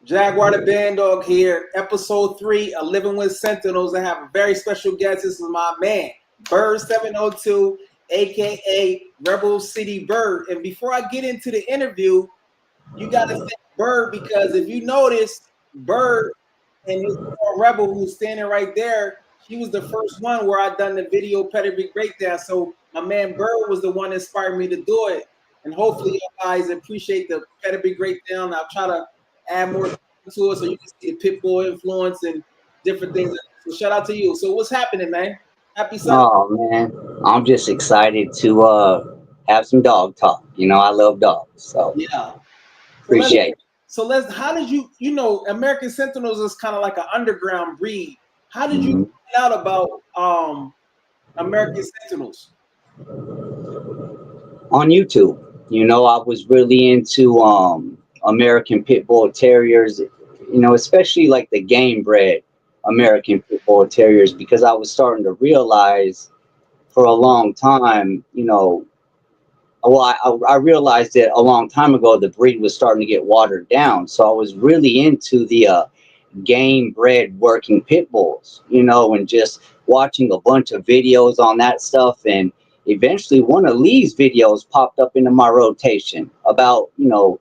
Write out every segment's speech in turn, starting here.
Jaguar DaBandog here, episode 3 of Living with Sentinels. I have a very special guest. This is my man, Byrd 702, aka Rebel City Byrd. And before I get into the interview, you got to thank Byrd, because if you notice, Byrd and his Rebel, who's standing right there, she was the first one where I done the video Pedigree Breakdown. So my man Byrd was the one that inspired me to do it. And hopefully you guys appreciate the Pedigree Breakdown. I'll try to add more to it so you can see the Pitbull influence and different things. So shout out to you. So what's happening, man? Happy Sunday. Oh man, I'm just excited to have some dog talk. You know, I love dogs, so yeah. Appreciate it. So let's. How did you American Sentinels is kind of like an underground breed. How did you find out about American Sentinels? On YouTube. You know, I was really into American Pit Bull Terriers, you know, especially like the game bred American Pit Bull Terriers, because I was starting to realize for a long time, you know, well, I realized that a long time ago the breed was starting to get watered down. So I was really into the game bred working pit bulls, you know, and just watching a bunch of videos on that stuff. And eventually one of Lee's videos popped up into my rotation about, you know,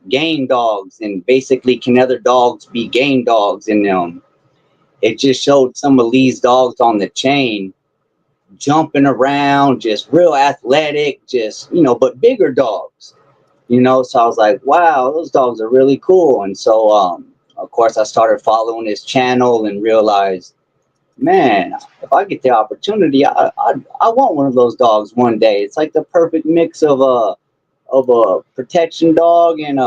game dogs and basically can other dogs be game dogs. And it just showed some of Lee's dogs on the chain jumping around, just real athletic, just, you know, but bigger dogs, you know. So I was like, wow, those dogs are really cool. And so of course I started following his channel and realized, man, if I get the opportunity, I want one of those dogs one day. It's like the perfect mix of a protection dog and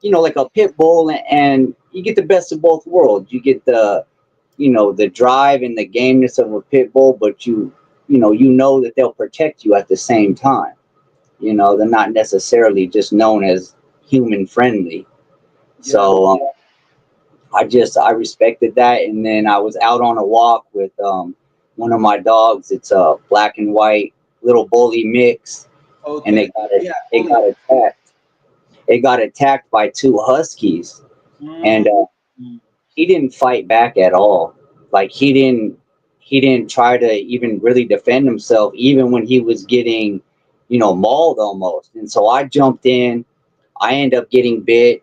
you know, like a pit bull, and you get the best of both worlds. You get the, you know, the drive and the gameness of a pit bull, but you know that they'll protect you at the same time. You know, they're not necessarily just known as human friendly. Yeah. So I respected that. And then I was out on a walk with one of my dogs. It's a black and white little bully mix. Okay. And it got attacked. It got attacked by two huskies. And he didn't fight back at all. Like he didn't try to even really defend himself, even when he was getting, you know, mauled almost. And so I jumped in. I ended up getting bit.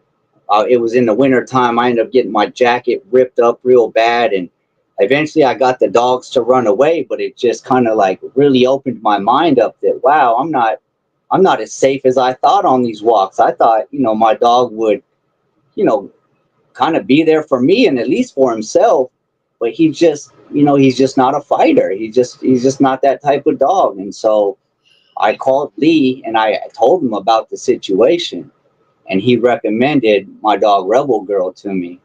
It was in the winter time. I ended up getting my jacket ripped up real bad, and eventually I got the dogs to run away. But it just kind of like really opened my mind up that, wow, I'm not as safe as I thought on these walks. I thought, you know, my dog would, you know, kind of be there for me and at least for himself. But he's just not a fighter. He's just not that type of dog. And so I called Lee and I told him about the situation. And he recommended my dog Rebel Girl to me.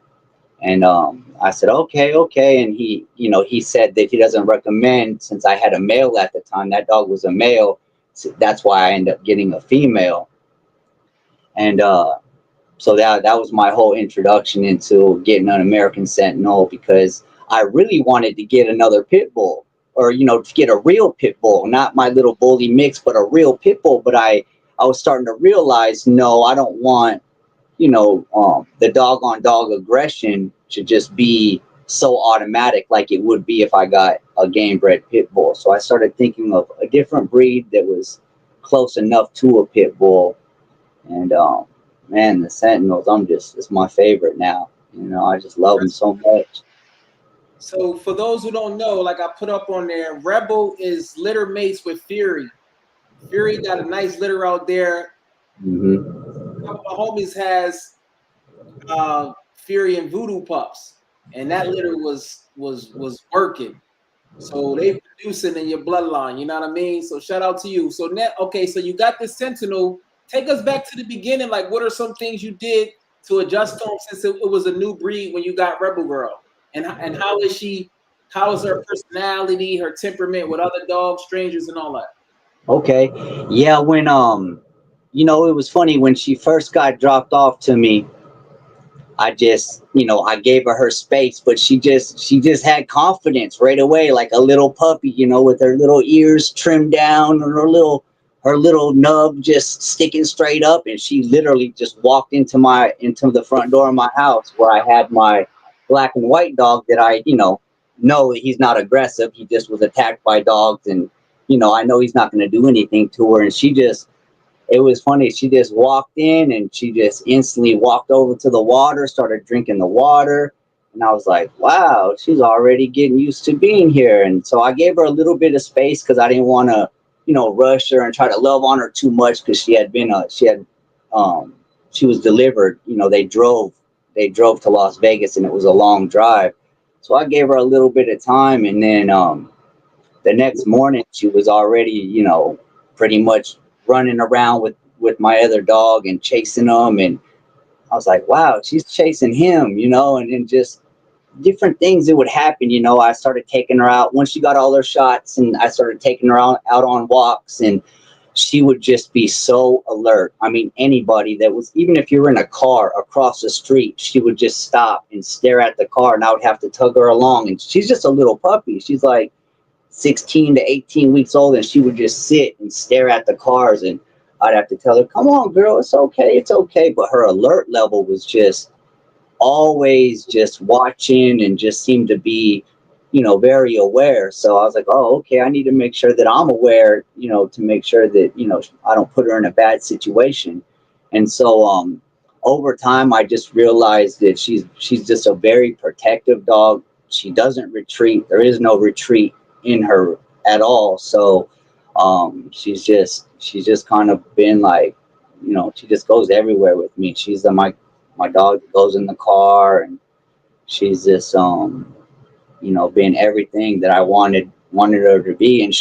And I said, okay. And he said that he doesn't recommend, since I had a male at the time, that dog was a male. So that's why I ended up getting a female. And so that was my whole introduction into getting an American Sentinel, because I really wanted to get another pit bull, or, you know, to get a real pit bull, not my little bully mix, but a real pit bull. But I was starting to realize, no, I don't want, you know, the dog on dog aggression to just be so automatic like it would be if I got a game bred pit bull. So I started thinking of a different breed that was close enough to a pit bull. And man, the Sentinels, it's my favorite now. You know, I just love them so much. So for those who don't know, like I put up on there, Rebel is litter mates with Fury. Fury got a nice litter out there. A couple of homies has Fury and Voodoo pups, and that litter was working. So they producing in your bloodline, you know what I mean? So shout out to you. So so you got the Sentinel. Take us back to the beginning. Like, what are some things you did to adjust to them, since it was a new breed when you got Rebel Girl? And how is she? How is her personality, her temperament with other dogs, strangers, and all that? Okay, yeah. When you know, it was funny when she first got dropped off to me. I just, you know, I gave her space, but she just had confidence right away, like a little puppy, you know, with her little ears trimmed down and her her little nub just sticking straight up, and she literally just walked into the front door of my house where I had my black and white dog that I, know he's not aggressive. He just was attacked by dogs, and I know he's not going to do anything to her. And it was funny. She just walked in and she just instantly walked over to the water, started drinking the water. And I was like, wow, she's already getting used to being here. And so I gave her a little bit of space because I didn't want to, rush her and try to love on her too much, because she was delivered. They drove to Las Vegas, and it was a long drive. So I gave her a little bit of time. And then the next morning she was already, pretty much running around with my other dog and chasing them. And I was like, wow, she's chasing him, and then just different things that would happen. I started taking her out once she got all her shots, and I started taking her out on walks, and she would just be so alert. I mean, anybody that was, even if you were in a car across the street, she would just stop and stare at the car, and I would have to tug her along. And she's just a little puppy. She's like 16 to 18 weeks old, and she would just sit and stare at the cars, and I'd have to tell her, come on, girl, it's okay. But her alert level was just always just watching and just seemed to be, very aware. So I was like, oh, okay, I need to make sure that I'm aware, to make sure that, I don't put her in a bad situation. And so over time, I just realized that she's just a very protective dog. She doesn't retreat. There is no retreat in her at all. So she's just kind of been like, she just goes everywhere with me. She's my dog that goes in the car, and she's just been everything that I wanted her to be. And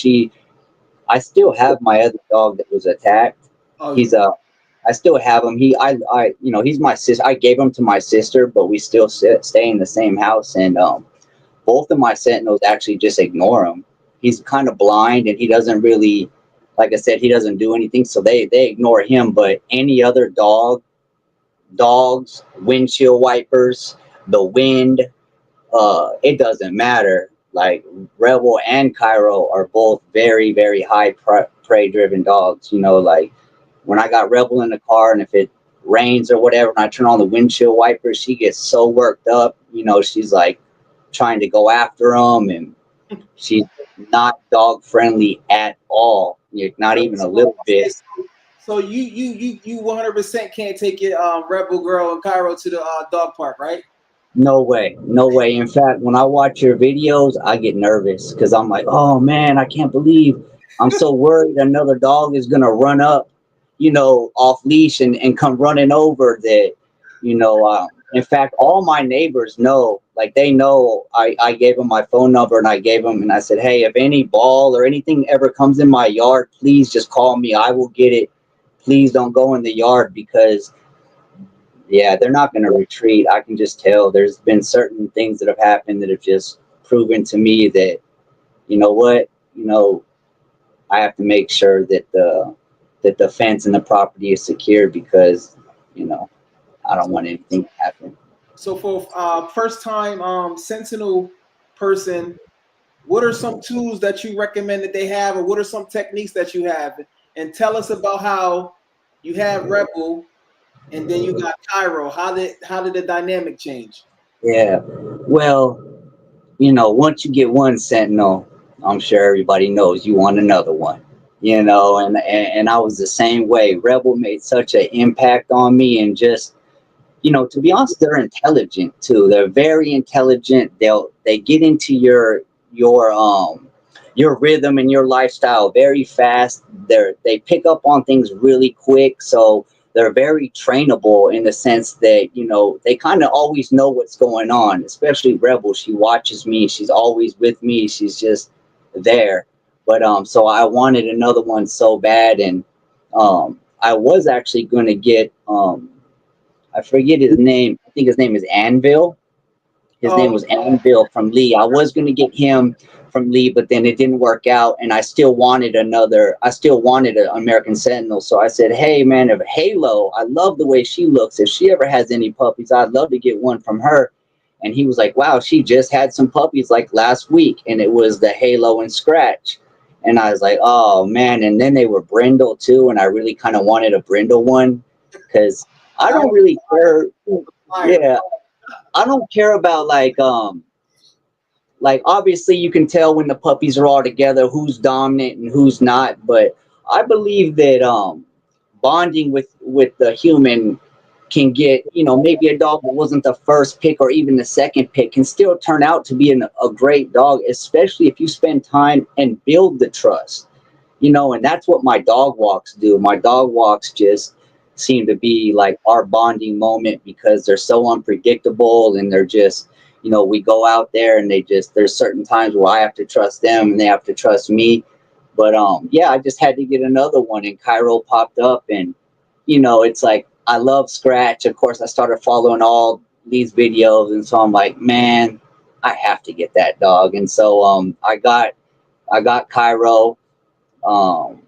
I still have my other dog that was attacked. Oh, I still have him. He's my sister. I gave him to my sister, but we still stay in the same house. And both of my Sentinels actually just ignore him. He's kind of blind, and he doesn't really, like I said, he doesn't do anything. So they ignore him. But any other dogs, windshield wipers, the wind, it doesn't matter. Like Rebel and Cairo are both very, very high prey driven dogs. Like when I got Rebel in the car, and if it rains or whatever, and I turn on the windshield wipers, she gets so worked up. She's like trying to go after them, and she's not dog friendly at all. Not even a little bit. So you 100% can't take your Rebel girl and Cairo to the dog park, right? No way. In fact, when I watch your videos, I get nervous because I'm like, oh man, I can't believe, I'm so worried another dog is gonna run up, off leash and come running over that, in fact, all my neighbors know, like they know I gave them my phone number, and I said, hey, if any ball or anything ever comes in my yard, please just call me. I will get it. Please don't go in the yard, because yeah, they're not going to retreat. I can just tell. There's been certain things that have happened that have just proven to me that, I have to make sure that the fence and the property is secure, because, I don't want anything to happen. So for first time Sentinel person, what are some tools that you recommend that they have, or what are some techniques that you have? And tell us about how you have Rebel, and then you got Cairo. How did the dynamic change? Yeah. Well, once you get one Sentinel, I'm sure everybody knows you want another one. And I was the same way. Rebel made such an impact on me, and just, to be honest, they're intelligent too. They're very intelligent. They get into your rhythm and your lifestyle very fast. They pick up on things really quick. So they're very trainable in the sense that, they kind of always know what's going on, especially Rebel. She watches me. She's always with me. She's just there. But so I wanted another one so bad. And I was actually going to get, I forget his name. I think his name is Anvil. His name was Anvil from Lee. I was going to get him from Lee, but then it didn't work out, and I still wanted an American Sentinel. So I said, hey man, if Halo, I love the way she looks. If she ever has any puppies, I'd love to get one from her. And he was like, wow, she just had some puppies like last week, and it was the Halo and Scratch. And I was like, oh man. And then they were brindle too, and I really kind of wanted a brindle one because I That don't was really care. fire. Yeah, I don't care about like obviously you can tell when the puppies are all together who's dominant and who's not, but I believe that bonding with the human can get, maybe a dog that wasn't the first pick or even the second pick can still turn out to be a great dog, especially if you spend time and build the trust, and that's what my dog walks do. My dog walks just seem to be like our bonding moment because they're so unpredictable, and they're just, we go out there and there's certain times where I have to trust them and they have to trust me. But yeah, I just had to get another one, and Cairo popped up, and it's like I love Scratch. Of course, I started following all these videos, and so I'm like, man, I have to get that dog. And so I got Cairo, um,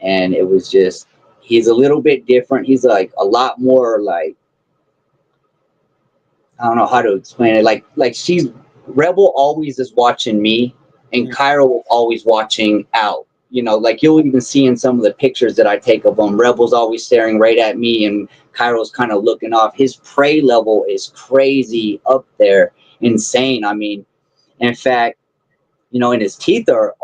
and it was just, he's a little bit different. He's like a lot more like, I don't know how to explain it. Like she's Rebel always is watching me, and Cairo is always watching out. Like you'll even see in some of the pictures that I take of him, Rebel's always staring right at me, and Cairo's kind of looking off. His prey level is crazy up there, insane. I mean, in fact, and his teeth are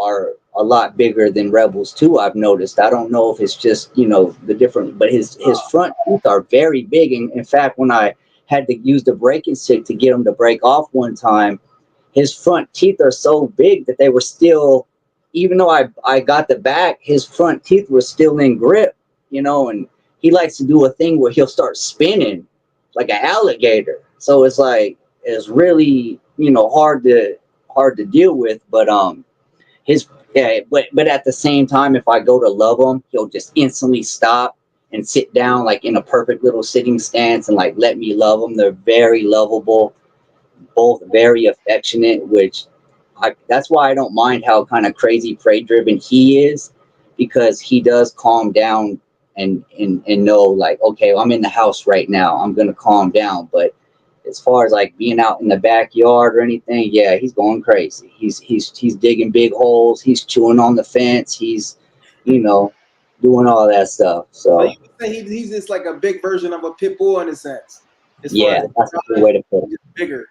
a lot bigger than Rebel's too. I've noticed. I don't know if it's just the different, but his front teeth are very big. And in fact, when I had to use the breaking stick to get him to break off one time, his front teeth are so big that they were still, even though I got the back, his front teeth were still in grip. And he likes to do a thing where he'll start spinning like an alligator. So it's like it's really hard to deal with, but his yeah, but at the same time, if I go to love him, he'll just instantly stop and sit down like in a perfect little sitting stance and like let me love them. They're very lovable, both very affectionate, which that's why I don't mind how kind of crazy prey driven he is, because he does calm down and know like, okay, I'm in the house right now, I'm gonna calm down. But as far as like being out in the backyard or anything, yeah, he's going crazy. He's digging big holes. He's chewing on the fence. He's, doing all that stuff. So So you would say he's just like a big version of a pit bull in a sense. As far yeah, as that's a good way to put it. he's bigger.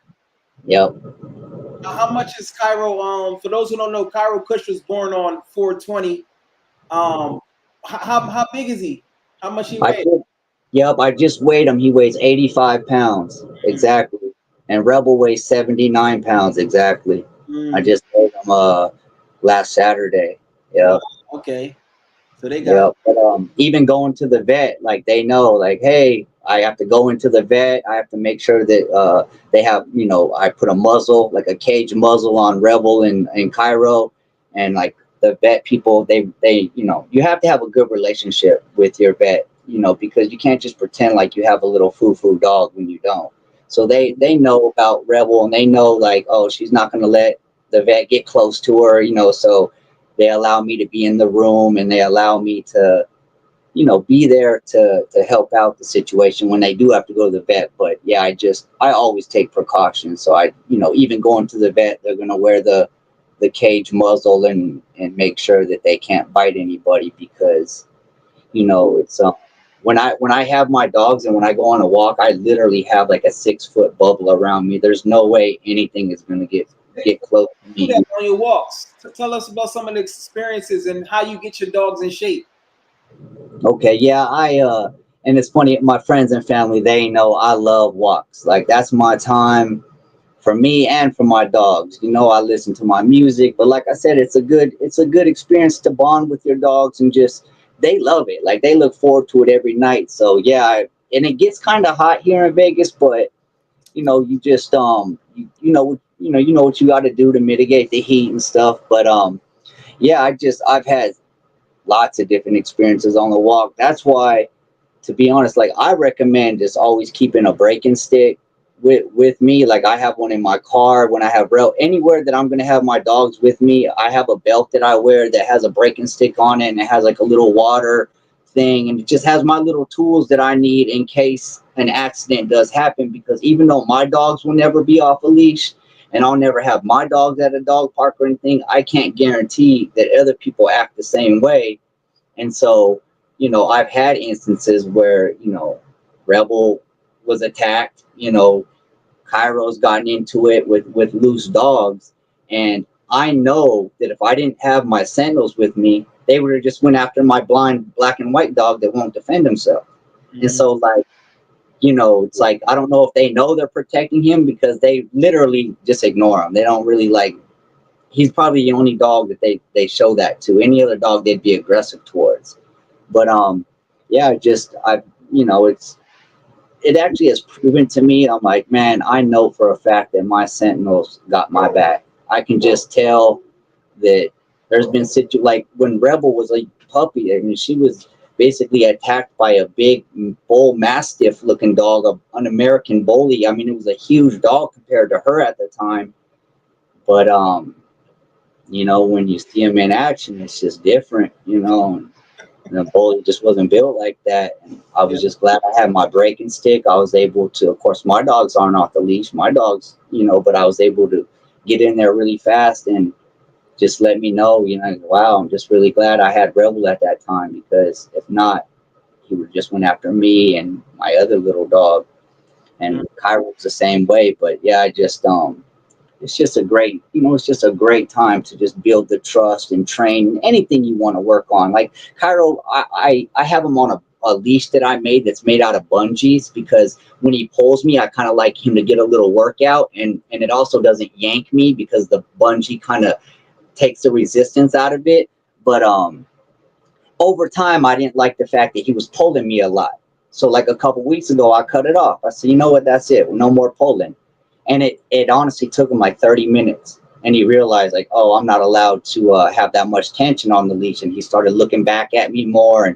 Yep. How much is Cairo? For those who don't know, Cairo Kush was born on 420. How big is he? How much he weigh? Yep, I just weighed him. He weighs 85 pounds exactly, and Rebel weighs 79 pounds exactly. I just weighed him last Saturday. Yep. Okay. So they got. Yep. But even going to the vet, like they know, like, hey, I have to go into the vet. I have to make sure that they have, I put a muzzle, like a cage muzzle on Rebel and Cairo, and like the vet people, they you have to have a good relationship with your vet, because you can't just pretend like you have a little foo-foo dog when you don't. So they know about Rebel, and they know like, oh, she's not going to let the vet get close to her, so they allow me to be in the room, and they allow me to, be there to help out the situation when they do have to go to the vet. But yeah, I always take precautions. So I, even going to the vet, they're going to wear the cage muzzle and make sure that they can't bite anybody, because, it's, when I have my dogs and when I go on a walk, I literally have like a 6-foot bubble around me. There's no way anything is going to get close to me. Do that on your walks. Tell us about some of the experiences and how you get your dogs in shape. Okay, yeah, and it's funny, my friends and family, they know I love walks. Like that's my time for me and for my dogs. I listen to my music, but like I said, it's a good experience to bond with your dogs, and just they love it. Like they look forward to it every night. So yeah, and it gets kind of hot here in Vegas, but you just you know what you got to do to mitigate the heat and stuff. But yeah, I've had lots of different experiences on the walk. That's why, to be honest, like I recommend just always keeping a breaking stick with me. Like I have one in my car when I have anywhere that I'm gonna have my dogs with me. I have a belt that I wear that has a breaking stick on it, and it has like a little water thing, and it just has my little tools that I need in case an accident does happen. Because even though my dogs will never be off a leash, and I'll never have my dogs at a dog park or anything, I can't guarantee that other people act the same way. And so, I've had instances where, Rebel was attacked, Cairo's gotten into it with loose dogs. And I know that if I didn't have my Sentinels with me, they would have just went after my blind black and white dog that won't defend himself. And so, like, it's like, I don't know if they know they're protecting him because they literally just ignore him. They don't really like, he's probably the only dog that they show that to. Any other dog they'd be aggressive towards. But yeah, it actually has proven to me. I'm like, man, I know for a fact that my Sentinels got my back. I can just tell that there's been like when Rebel was a puppy, I mean, she was basically attacked by a big bull mastiff looking dog, an American bully. I mean, it was a huge dog compared to her at the time. But when you see him in action, it's just different, and the bully just wasn't built like that. And I was just glad I had my breaking stick. I was able to, of course, my dogs aren't off the leash. My dogs, but I was able to get in there really fast and just let me know, wow, I'm just really glad I had Rebel at that time, because if not, he would just went after me and my other little dog. And Cairo was the same way. But yeah, it's just a great time to just build the trust and train anything you want to work on. Like Cairo, I have him on a leash that I made that's made out of bungees, because when he pulls me, I kind of like him to get a little workout, and it also doesn't yank me because the bungee kind of takes the resistance out of it. But over time, I didn't like the fact that he was pulling me a lot. So like a couple weeks ago, I cut it off. I said, you know what, that's it, no more pulling. And it honestly took him like 30 minutes. And he realized, like, oh, I'm not allowed to have that much tension on the leash. And he started looking back at me more. And,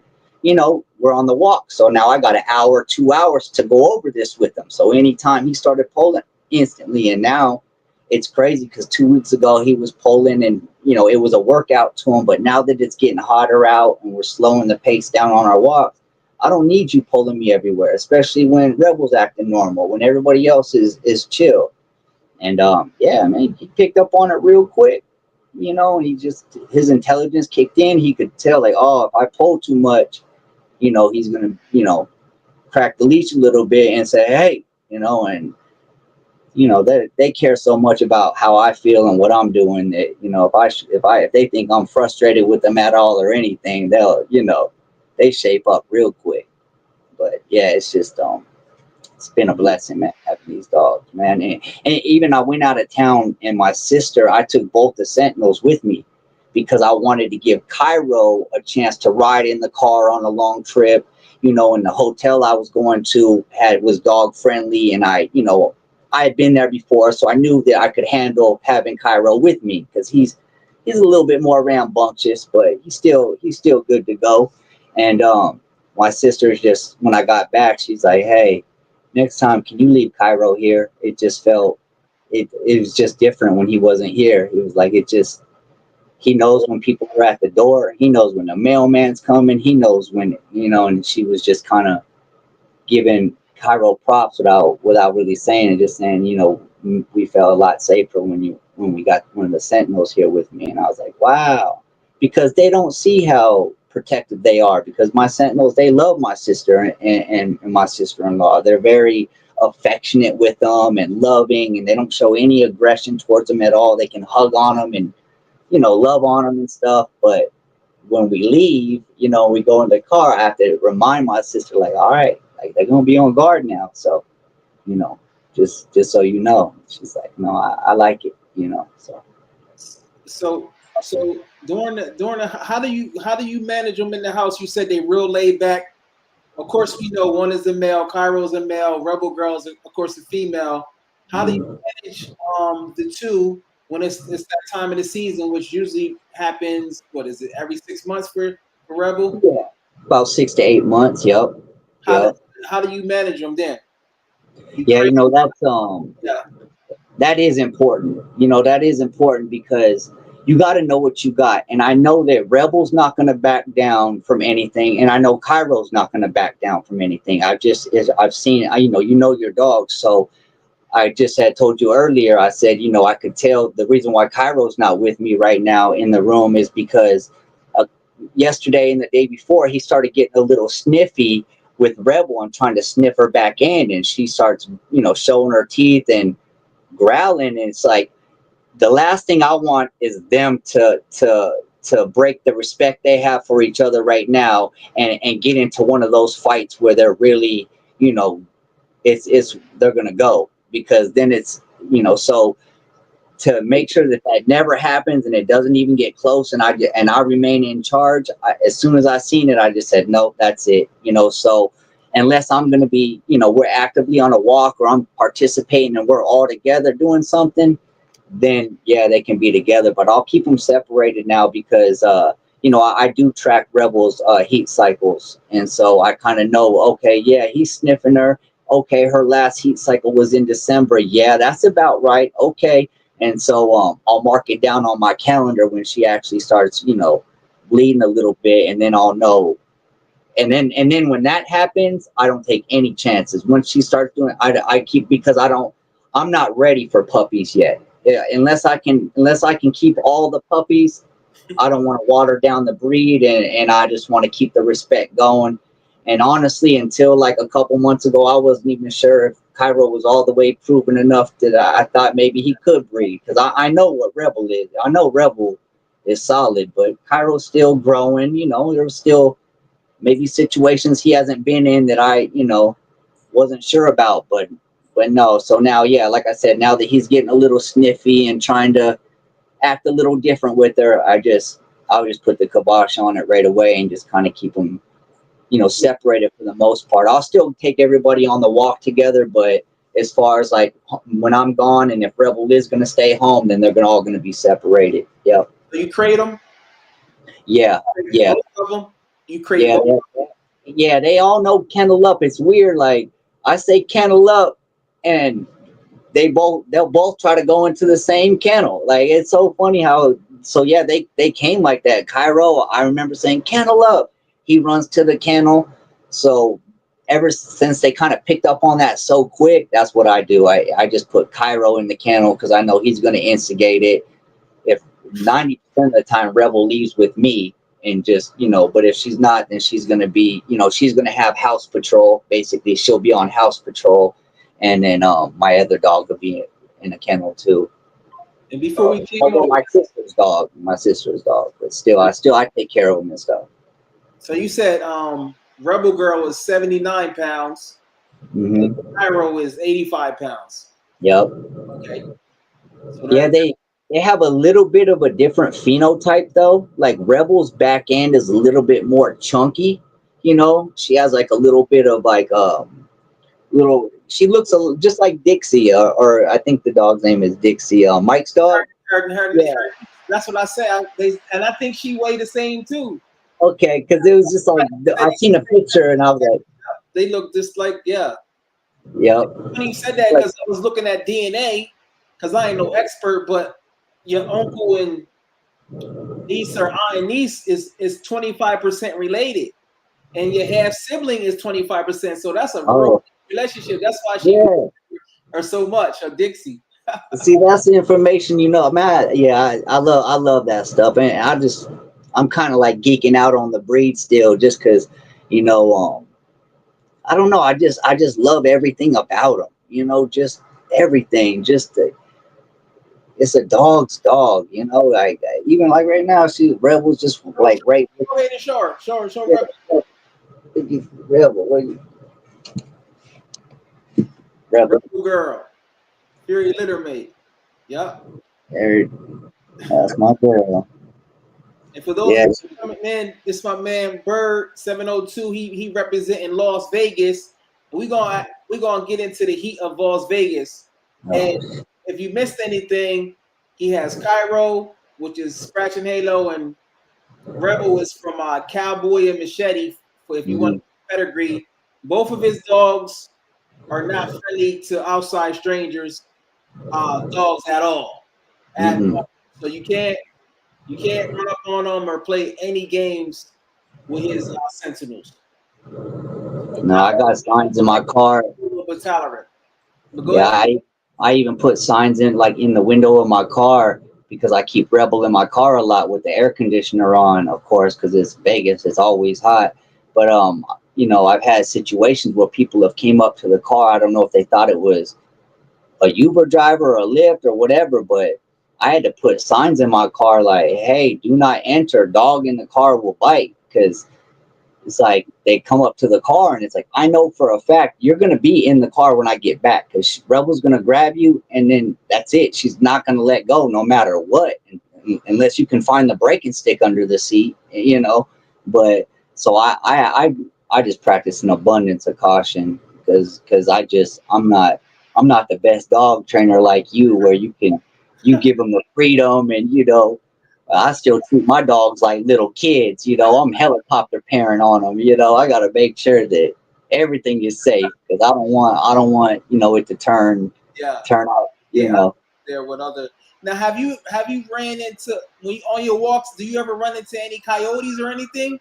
we're on the walk. So now I got an hour, 2 hours to go over this with him. So anytime he started pulling instantly. And now it's crazy because 2 weeks ago he was pulling and, it was a workout to him. But now that it's getting hotter out and we're slowing the pace down on our walks, I don't need you pulling me everywhere, especially when Rebel's acting normal, when everybody else is chill. And yeah, man, he picked up on it real quick, and his intelligence kicked in. He could tell, like, oh, if I pull too much, he's gonna, crack the leash a little bit and say, hey, and that they care so much about how I feel and what I'm doing that, if they think I'm frustrated with them at all or anything, they'll, they shape up real quick. But yeah, it's just it's been a blessing, man, having these dogs, man. And even I went out of town, and my sister, I took both the Sentinels with me because I wanted to give Cairo a chance to ride in the car on a long trip. And the hotel I was going to was dog friendly, and I had been there before, so I knew that I could handle having Cairo with me, because he's a little bit more rambunctious, but he's still good to go. And my sister's just, when I got back, she's like, hey, next time, can you leave Cairo here? It just felt, it was just different when he wasn't here. It was like, he knows when people are at the door. He knows when the mailman's coming. He knows when, and she was just kind of giving Cairo props without really saying it, just saying, we felt a lot safer when we got one of the Sentinels here with me. And I was like, wow, because they don't see how protective they are, because my Sentinels, they love my sister and my sister-in-law. They're very affectionate with them and loving, and they don't show any aggression towards them at all. They can hug on them and love on them and stuff. But when we leave, we go in the car, I have to remind my sister, like, all right, like, they're gonna be on guard now, so just so you know. She's like, no, I like it, So during the how do you manage them in the house? You said they real laid back. Of course, we know one is a male, Cairo's a male, Rebel Girl's, of course, a female. How do you manage the two when it's that time of the season, which usually happens, what is it, every 6 months for Rebel? Yeah, about 6 to 8 months. Yep. How do you manage them then? Yeah, that is important. That is important, because you got to know what you got. And I know that Rebel's not going to back down from anything, and I know Cairo's not going to back down from anything. I've seen, your dogs, so I just had told you earlier, I said, you know, I could tell the reason why Cairo's not with me right now in the room is because yesterday and the day before, he started getting a little sniffy with Rebel and trying to sniff her back in. And she starts, you know, showing her teeth and growling. And it's like, the last thing I want is them to break the respect they have for each other right now and get into one of those fights where they're really, you know, it's they're gonna go, because then it's, you know, so to make sure that that never happens and it doesn't even get close, and I remain in charge. As soon as I seen it, I just said no, that's it, you know. So unless I'm gonna be, you know, we're actively on a walk or I'm participating and we're all together doing something, then yeah, they can be together. But I'll keep them separated now because you know, I do track Rebel's heat cycles, and so I kind of know, okay, yeah, he's sniffing her. Okay, her last heat cycle was in December. Yeah, that's about right. Okay. And so I'll mark it down on my calendar when she actually starts, you know, bleeding a little bit, and then I'll know. And then when that happens, I don't take any chances. Once she starts doing, I keep, because I'm not ready for puppies yet. Yeah, unless I can keep all the puppies, I don't want to water down the breed, and I just want to keep the respect going. And honestly, until like a couple months ago, I wasn't even sure if Cairo was all the way proven enough that I thought maybe he could breed, because I know what Rebel is. I know Rebel is solid, but Cairo's still growing. You know, there's still maybe situations he hasn't been in that I, you know, wasn't sure about. But no. So now, yeah, like I said, now that he's getting a little sniffy and trying to act a little different with her, I'll just put the kibosh on it right away and just kind of keep them, you know, separated for the most part. I'll still take everybody on the walk together, but as far as like when I'm gone, and if Rebel is going to stay home, then they're all going to be separated. Yep. So you crate them? Yeah. Yeah. Both of them? You crate Yeah. both? Yeah. They all know kennel up. It's weird. Like I say kennel up, and they'll both try to go into the same kennel. Like it's so funny how. So yeah, they came like that. Cairo, I remember saying kennel up. He runs to the kennel. So ever since they kind of picked up on that so quick, that's what I do. I just put Cairo in the kennel because I know he's going to instigate it. If 90% of the time Rebel leaves with me, and just, you know, but if she's not, then she's going to be, you know, she's going to have house patrol. Basically, she'll be on house patrol, and then my other dog will be in a kennel too. And before we keep my sister's dog, but still I take care of him and stuff. So you said Rebel Girl is 79 pounds. Mm-hmm. Kyro is 85 pounds. Yep. Okay. So Yeah, they have a little bit of a different phenotype though. Like Rebel's back end is a little bit more chunky. You know, she has like a little bit of like little. She looks just like Dixie, or I think the dog's name is Dixie. Mike's dog. Yeah. That's what I said. And I think she weighed the same too. Okay, because it was just like I seen a picture and I was like, they look just like, yeah. Yep. When you said that, because I was looking at DNA, because I ain't no expert, but your uncle and niece or aunt and niece is 25% related, and your half sibling is 25%. So that's a real relationship. That's why she or so much, or Dixie. See, that's the information, you know, man. Yeah, I love that stuff, and I'm kind of like geeking out on the breed still, just because, you know, I don't know, I just love everything about them, you know, just everything, it's a dog's dog, you know, like even like right now, Rebel's just like right. Go ahead and show Rebel. Rebel girl, Fury LitterMate. Yep. That's my girl. And for those man, this is my man Byrd 702. He representing Las Vegas. We're gonna get into the heat of Las Vegas. And if you missed anything, he has Cairo, which is Scratch and Halo, and Rebel is from Cowboy and Machete. For if you want pedigree, both of his dogs are not friendly to outside strangers, dogs at all. So you can't run up on them or play any games with his Sentinels. No, I got signs in my car. Tolerant. Yeah, I even put signs in like in the window of my car because I keep Rebel in my car a lot with the air conditioner on, of course, because it's Vegas, it's always hot. But you know, I've had situations where people have came up to the car. I don't know if they thought it was a Uber driver or a Lyft or whatever, but I had to put signs in my car like, "Hey, do not enter. Dog in the car will bite." Because it's like they come up to the car and it's like, I know for a fact you're going to be in the car when I get back because Rebel's going to grab you and then that's it. She's not going to let go no matter what, unless you can find the braking stick under the seat, you know. But so I just practice an abundance of caution because I'm not the best dog trainer like you where you give them the freedom and you know I still treat my dogs like little kids. You know, I'm helicopter parent on them. You know, I got to make sure that everything is safe because I don't want you know it to turn out. You Yeah, know, there with other. Now, have you ran into when you, on your walks? Do you ever run into any coyotes or anything?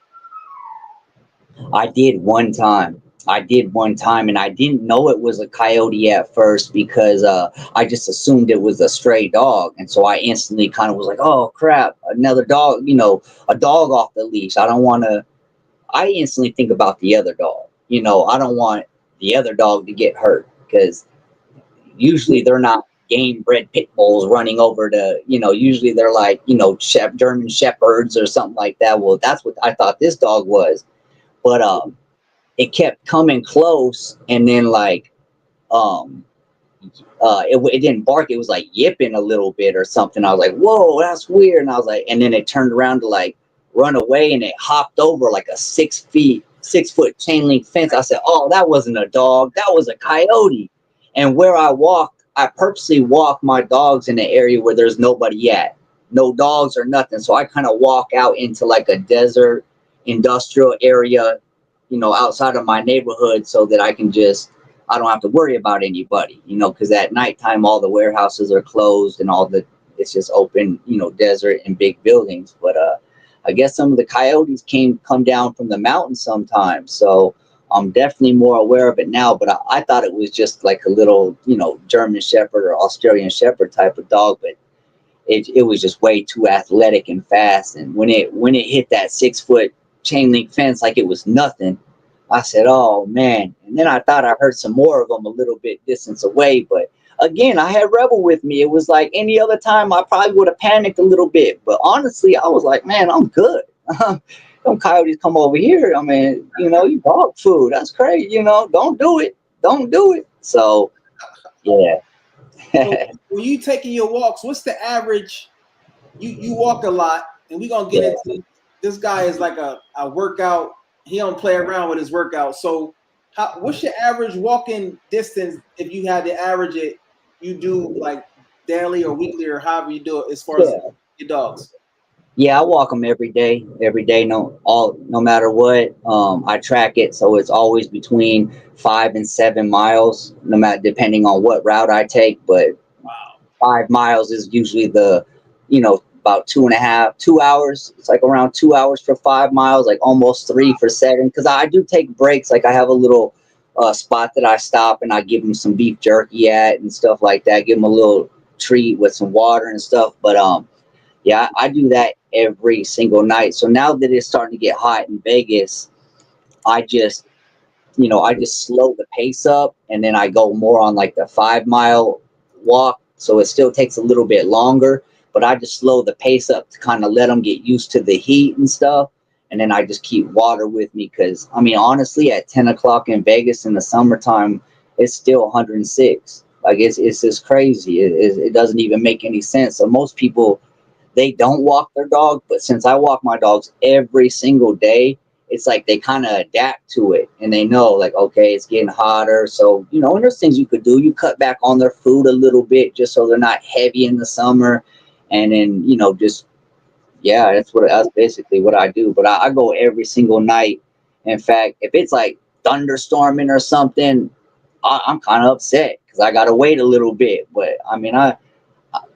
I did one time. I did one time, and I didn't know it was a coyote at first because I just assumed it was a stray dog, and so I instantly kind of was like, "Oh crap, another dog!" You know, a dog off the leash. I don't want to. I instantly think about the other dog. You know, I don't want the other dog to get hurt because usually they're not game bred pit bulls running over to, you know, usually they're like, you know, German shepherds or something like that. Well, that's what I thought this dog was. But it kept coming close and then like um it didn't bark, it was like yipping a little bit or something. I was like, whoa, that's weird. And I was like, and then it turned around to like run away and it hopped over like a 6 foot chain link fence. I said, oh, that wasn't a dog, that was a coyote. And where I purposely walk my dogs in an area where there's nobody at, no dogs or nothing. So I kind of walk out into like a desert industrial area, you know, outside of my neighborhood so that I don't have to worry about anybody, you know, because at nighttime all the warehouses are closed and it's just open, you know, desert and big buildings. But I guess some of the coyotes come down from the mountains sometimes, so I'm definitely more aware of it now. But I thought it was just like a little, you know, German Shepherd or Australian Shepherd type of dog, but it was just way too athletic and fast. And when it hit that 6 foot chain link fence like it was nothing, I said, "Oh man!" And then I thought I heard some more of them a little bit distance away. But again, I had Rebel with me. It was like any other time, I probably would have panicked a little bit. But honestly, I was like, "Man, I'm good." Them coyotes come over here. I mean, you know, you dog food. That's crazy. You know, don't do it. Don't do it. So, yeah. So when you taking your walks, what's the average? You walk a lot, and we're gonna get Yeah. into this guy is like a workout. He don't play around with his workout. So what's your average walking distance if you had to average it? You do like daily or weekly or however you do it as far as Yeah. your dogs. Yeah, I walk them every day, no matter what. I track it, so it's always between 5 and 7 miles, no matter depending on what route I take. But Wow. 5 miles is usually about 2.5 2 hours. It's like around 2 hours for 5 miles, like almost 3 for 7. Because I do take breaks. Like I have a little spot that I stop and I give them some beef jerky at and stuff like that. Give them a little treat with some water and stuff. But yeah, I do that every single night. So now that it's starting to get hot in Vegas, I just, I just slow the pace up and then I go more on like the 5 mile walk. So it still takes a little bit longer, but I just slow the pace up to kind of let them get used to the heat and stuff. And then I just keep water with me because, I mean, honestly, at 10 o'clock in Vegas in the summertime, it's still 106. Like it's just crazy. It doesn't even make any sense. So most people, they don't walk their dog, but since I walk my dogs every single day, it's like they kind of adapt to it and they know like, okay, it's getting hotter. So, and there's things you could do. You cut back on their food a little bit just so they're not heavy in the summer. And then, yeah, that's basically what I do. But I go every single night. In fact, if it's like thunderstorming or something, I'm kind of upset because I got to wait a little bit. But I mean,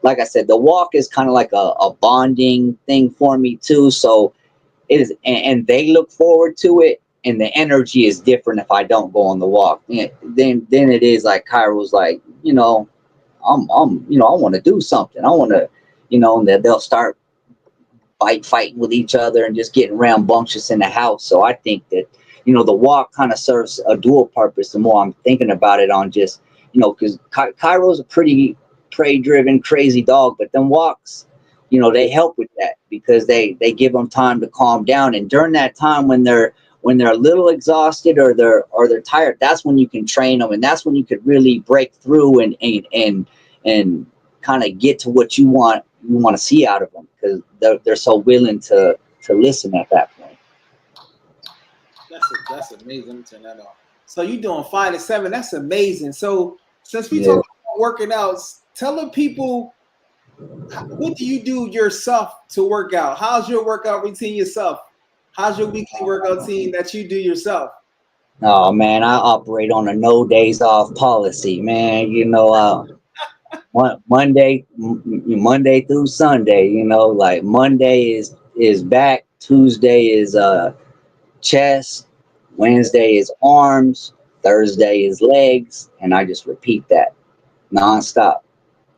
like I said, the walk is kind of like a bonding thing for me too. So it is, and they look forward to it, and the energy is different if I don't go on the walk. Then it is like Cairo's like, I want to do something. I want to, and that they'll start fighting with each other and just getting rambunctious in the house. So I think that, the walk kind of serves a dual purpose. The more I'm thinking about it, on just, because Cairo's a pretty prey-driven, crazy dog, but them walks, they help with that, because they give them time to calm down. And during that time, when they're a little exhausted or they're tired, that's when you can train them, and that's when you could really break through and kind of get to what you want to see out of them, because they're so willing to listen at that point. That's amazing. Let me turn that off. So you doing 5 to 7? That's amazing. So since we talk about working out, tell the people, what do you do yourself to work out? How's your workout routine yourself? How's your weekly workout routine that you do yourself? Oh man, I operate on a no days off policy, man. Monday through Sunday, like Monday is back, Tuesday is chest, Wednesday is arms, Thursday is legs, and I just repeat that nonstop.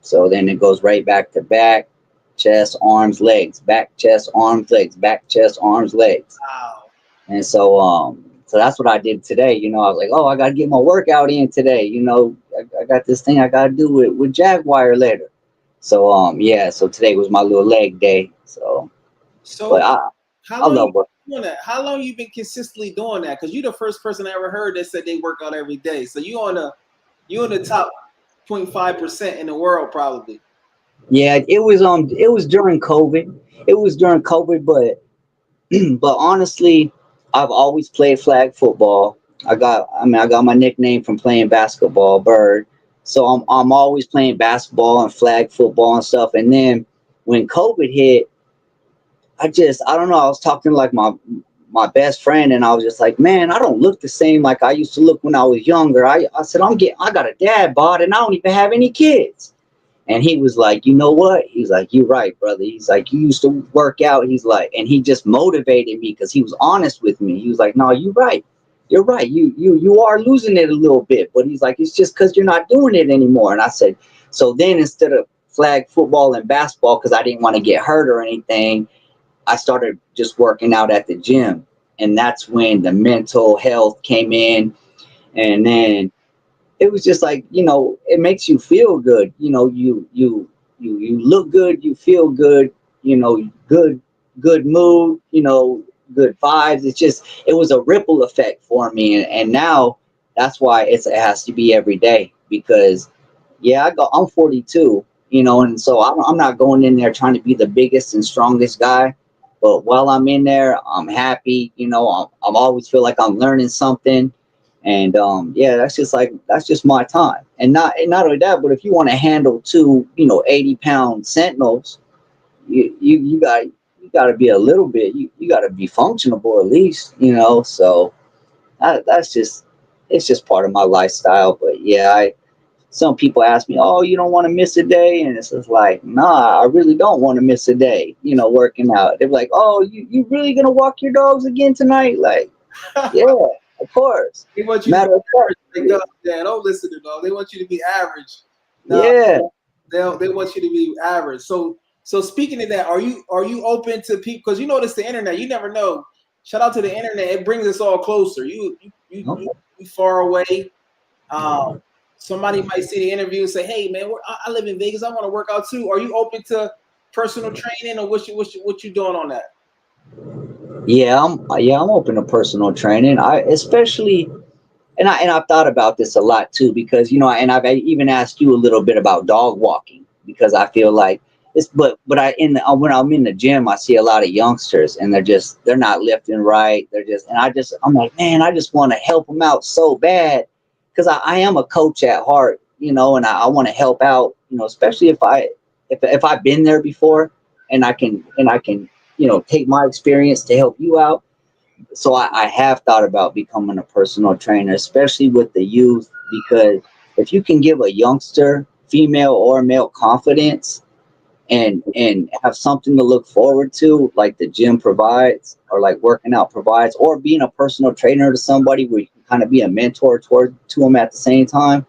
So then it goes right back to back, chest, arms, legs, back, chest, arms, legs, back, chest, arms, legs. Wow. And so that's what I did today. I was like, oh, I got to get my workout in today. I got this thing I got to do with Jaguar later. So, so today was my little leg day. So but I love work. Doing that? How long you been consistently doing that? Because you're the first person I ever heard that said they work out every day. So you in the top 0.5% in the world, probably. Yeah, it was during COVID. But honestly, I've always played flag football. I got my nickname from playing basketball, Byrd. So I'm always playing basketball and flag football and stuff. And then when COVID hit, I don't know. I was talking to like my best friend, and I was just like, man, I don't look the same like I used to look when I was younger. I said, I got a dad bod, and I don't even have any kids. And he was like, you know what? He's like, you're right, brother. He's like, you used to work out. He's like, and he just motivated me because he was honest with me. He was like, no, you're right. You're right. You are losing it a little bit. But he's like, it's just because you're not doing it anymore. And I said, so then instead of flag football and basketball, because I didn't want to get hurt or anything, I started just working out at the gym. And that's when the mental health came in. And then it was just like, it makes you feel good. You look good, you feel good, good mood, good vibes. It was a ripple effect for me. And now that's why it has to be every day, because I'm 42, and so I'm not going in there trying to be the biggest and strongest guy. But while I'm in there, I'm happy. I'm always feel like I'm learning something. And that's just my time. And not only that, but if you want to handle two 80-pound sentinels, you got to be a little bit, you got to be functionable at least, so it's just part of my lifestyle. But some people ask me, oh, you don't want to miss a day? And it's just like, nah, I really don't want to miss a day, working out. They're like, oh, you really gonna walk your dogs again tonight? Like, yeah, of course. They want you to be average. Don't listen to them. They want you to be average. Yeah. They want you to be average. So speaking of that, are you open to people? Because it's the internet. You never know. Shout out to the internet. It brings us all closer. You far away. Somebody might see the interview and say, "Hey, man, I live in Vegas. I want to work out too." Are you open to personal training, or what you doing on that? Yeah, I'm open to personal training. I've thought about this a lot too, because and I've even asked you a little bit about dog walking, because I feel like when I'm in the gym, I see a lot of youngsters, and they're not lifting right. I'm like, man, I just want to help them out so bad, because I am a coach at heart, and I want to help out, especially if I've been there before, and I can take my experience to help you out. So I have thought about becoming a personal trainer, especially with the youth, because if you can give a youngster, female or male, confidence and have something to look forward to, like the gym provides, or like working out provides, or being a personal trainer to somebody where you can kind of be a mentor to them at the same time.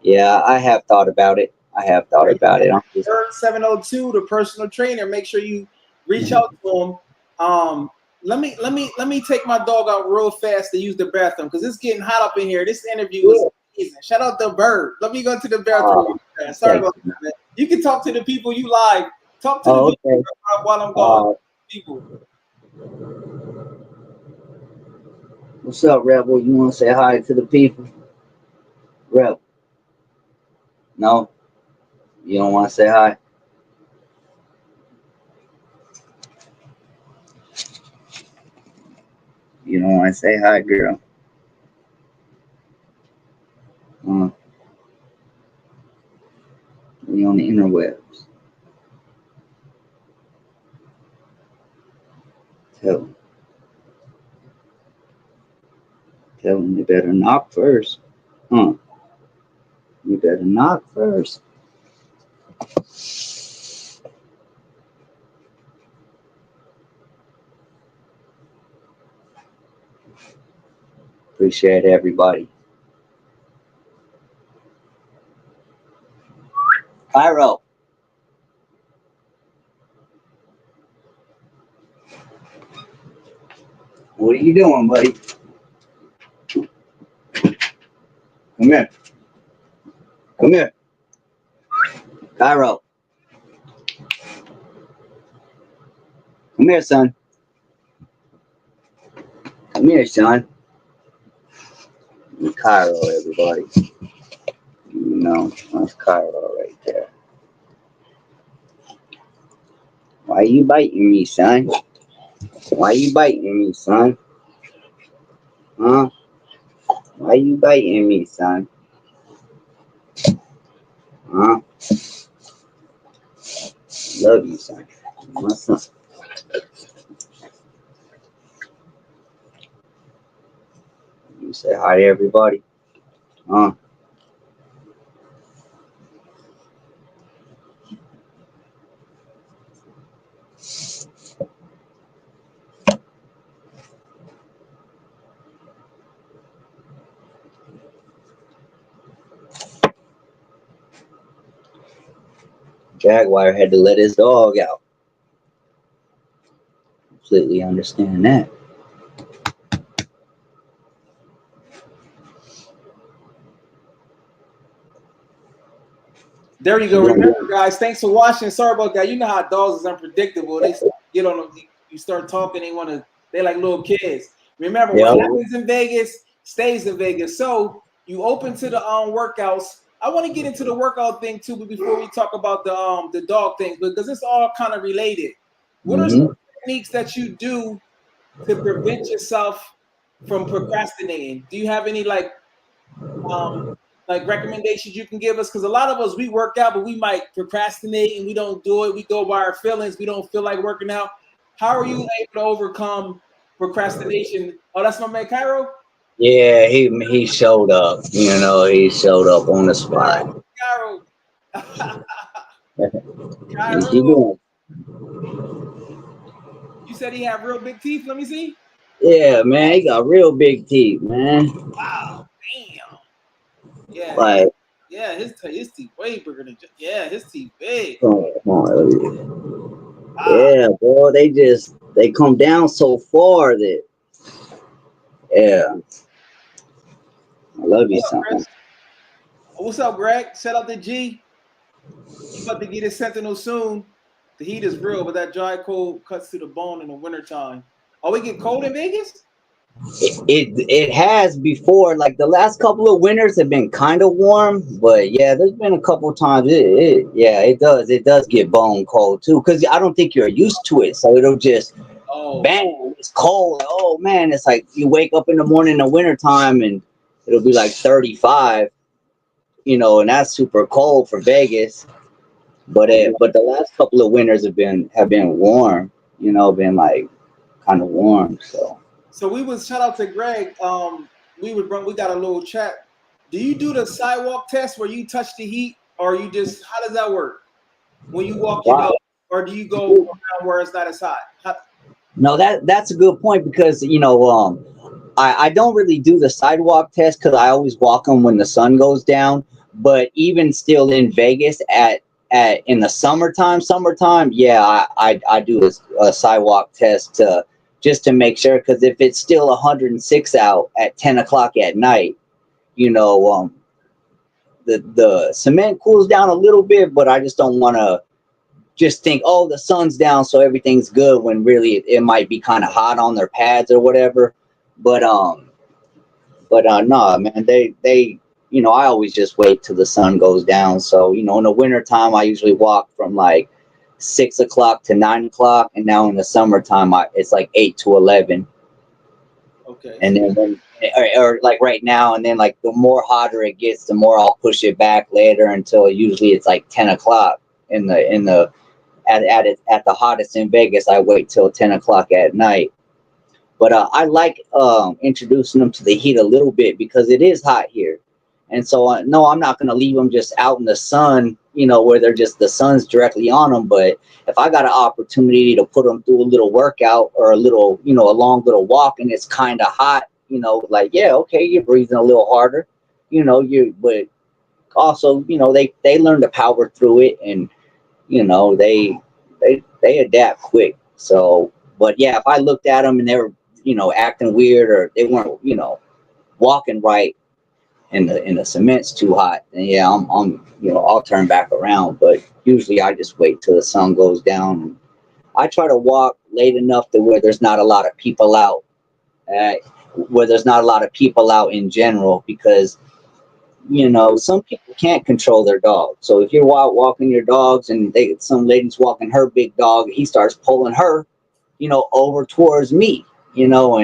Yeah, I have thought about it. I have thought about it. I'm just, Byrd 702, the personal trainer. Make sure you reach out to him. Let me take my dog out real fast to use the bathroom because it's getting hot up in here. This interview is amazing. Shout out to Byrd. Let me go to the bathroom. Sorry about that, man. You can talk to the people you live. Talk to the people while I'm gone. People. What's up, Rebel? You want to say hi to the people? Rebel? No? You don't want to say hi? You don't want to say hi, girl? We on the interwebs. Tell them you better knock first. You better knock first. Appreciate everybody. Cairo. What are you doing, buddy? Come here. Come here. Cairo. Come here, son. Come here, son. Cairo, everybody. You know, that's Cairo right there. Why you biting me, son? Why you biting me, son? Huh? Why you biting me, son? Huh? Love you, son. My son. You say hi to everybody. Huh? Jaguar had to let his dog out. Completely understand that. There you go. Remember, guys, thanks for watching. Sorry about that. You know how dogs is unpredictable. They get on them. You start talking, they like little kids. Remember, what happens in Vegas stays in Vegas. So you open to the workouts. I want to get into the workout thing too, but before we talk about the dog thing, because it's all kind of related. What are some techniques that you do to prevent yourself from procrastinating? Do you have any like recommendations you can give us? Because a lot of us, we work out, but we might procrastinate and we don't do it. We go by our feelings. We don't feel like working out. How are you able to overcome procrastination? Oh, that's my man Cairo? Yeah, he showed up. You know, he showed up on the spot. Cairo. Cairo. You said he had real big teeth. Let me see. Yeah, man, he got real big teeth, man. Wow, damn. Yeah, like, yeah, his teeth way bigger than his teeth big. Yeah, bro, they come down so far that I love you, son. What's up, Greg? Shout out to G. You about to get his Sentinel soon. The heat is real, but that dry cold cuts to the bone in the wintertime. Oh, we get cold in Vegas? It has before, like the last couple of winters have been kind of warm, but yeah, there's been a couple times it does get bone cold too, because I don't think you're used to it, so it'll just bang, it's cold. Oh man, it's like you wake up in the morning in the wintertime and it'll be like 35, you know, and that's super cold for Vegas. But the last couple of winters have been warm, you know, been like kind of warm. So we was shout out to Greg. We got a little chat. Do you do the sidewalk test where you touch the heat, or you just how does that work? When you walk your dog, or do you go around where it's not as hot? No, that's a good point, because you know I don't really do the sidewalk test because I always walk them when the sun goes down. But even still in Vegas at in the summertime, yeah, I do a sidewalk test to just to make sure, because if it's still 106 out at 10 o'clock at night, you know, the cement cools down a little bit, but I just don't want to just think, oh, the sun's down, so everything's good, when really it might be kind of hot on their pads or whatever. But no, man, they you know, I always just wait till the sun goes down. So, you know, in the wintertime, I usually walk from like 6 o'clock to 9 o'clock, and now in the summertime, it's like 8 to 11. Okay. And then or like right now, and then like the more hotter it gets, the more I'll push it back later until usually it's like 10 o'clock in the at the hottest in Vegas. I wait till 10 o'clock at night. But I like introducing them to the heat a little bit, because it is hot here. And so, no, I'm not going to leave them just out in the sun, you know, where they're just, the sun's directly on them. But if I got an opportunity to put them through a little workout or a little, you know, a long little walk, and it's kind of hot, you know, like, yeah, okay, you're breathing a little harder, you know, but also, you know, they learn to power through it, and, you know, they adapt quick. So, but yeah, if I looked at them and they were, you know, acting weird, or they weren't, you know, walking right, and the cement's too hot, and yeah, I'm you know, I'll turn back around. But usually I just wait till the sun goes down. I try to walk late enough to where there's not a lot of people out, uh, where there's not a lot of people out in general, because, you know, some people can't control their dog. So if you're walking your dogs, and some lady's walking her big dog, he starts pulling her, you know, over towards me, you know,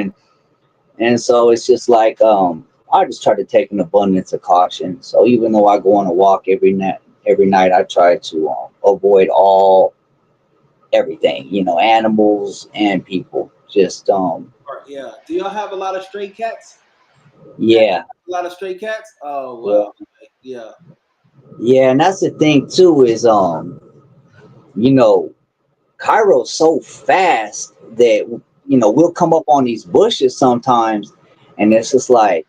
and so it's just like, I just try to take an abundance of caution. So even though I go on a walk every night, I try to avoid everything, you know, animals and people. Just Yeah. Do y'all have a lot of stray cats? yeah, A lot of stray cats? Oh yeah, wow. Yeah. yeah, and that's the thing too, is you know, Cairo's so fast that, you know, we'll come up on these bushes sometimes, and it's just like,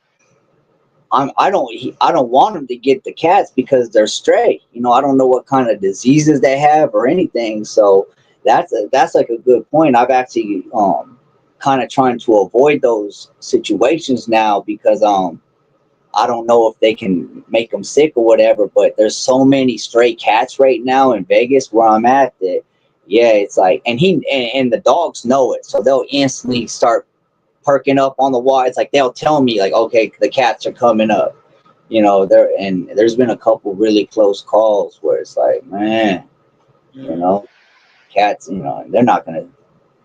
I don't want them to get the cats, because they're stray. You know, I don't know what kind of diseases they have or anything. So that's like a good point. I've actually kind of trying to avoid those situations now, because I don't know if they can make them sick or whatever. But there's so many stray cats right now in Vegas where I'm at, that yeah, it's like, and the dogs know it, so they'll instantly start perking up on the wall. It's like they'll tell me, like, okay, the cats are coming up. You know, there's been a couple really close calls where it's like, man, you know, cats, you know, they're not gonna,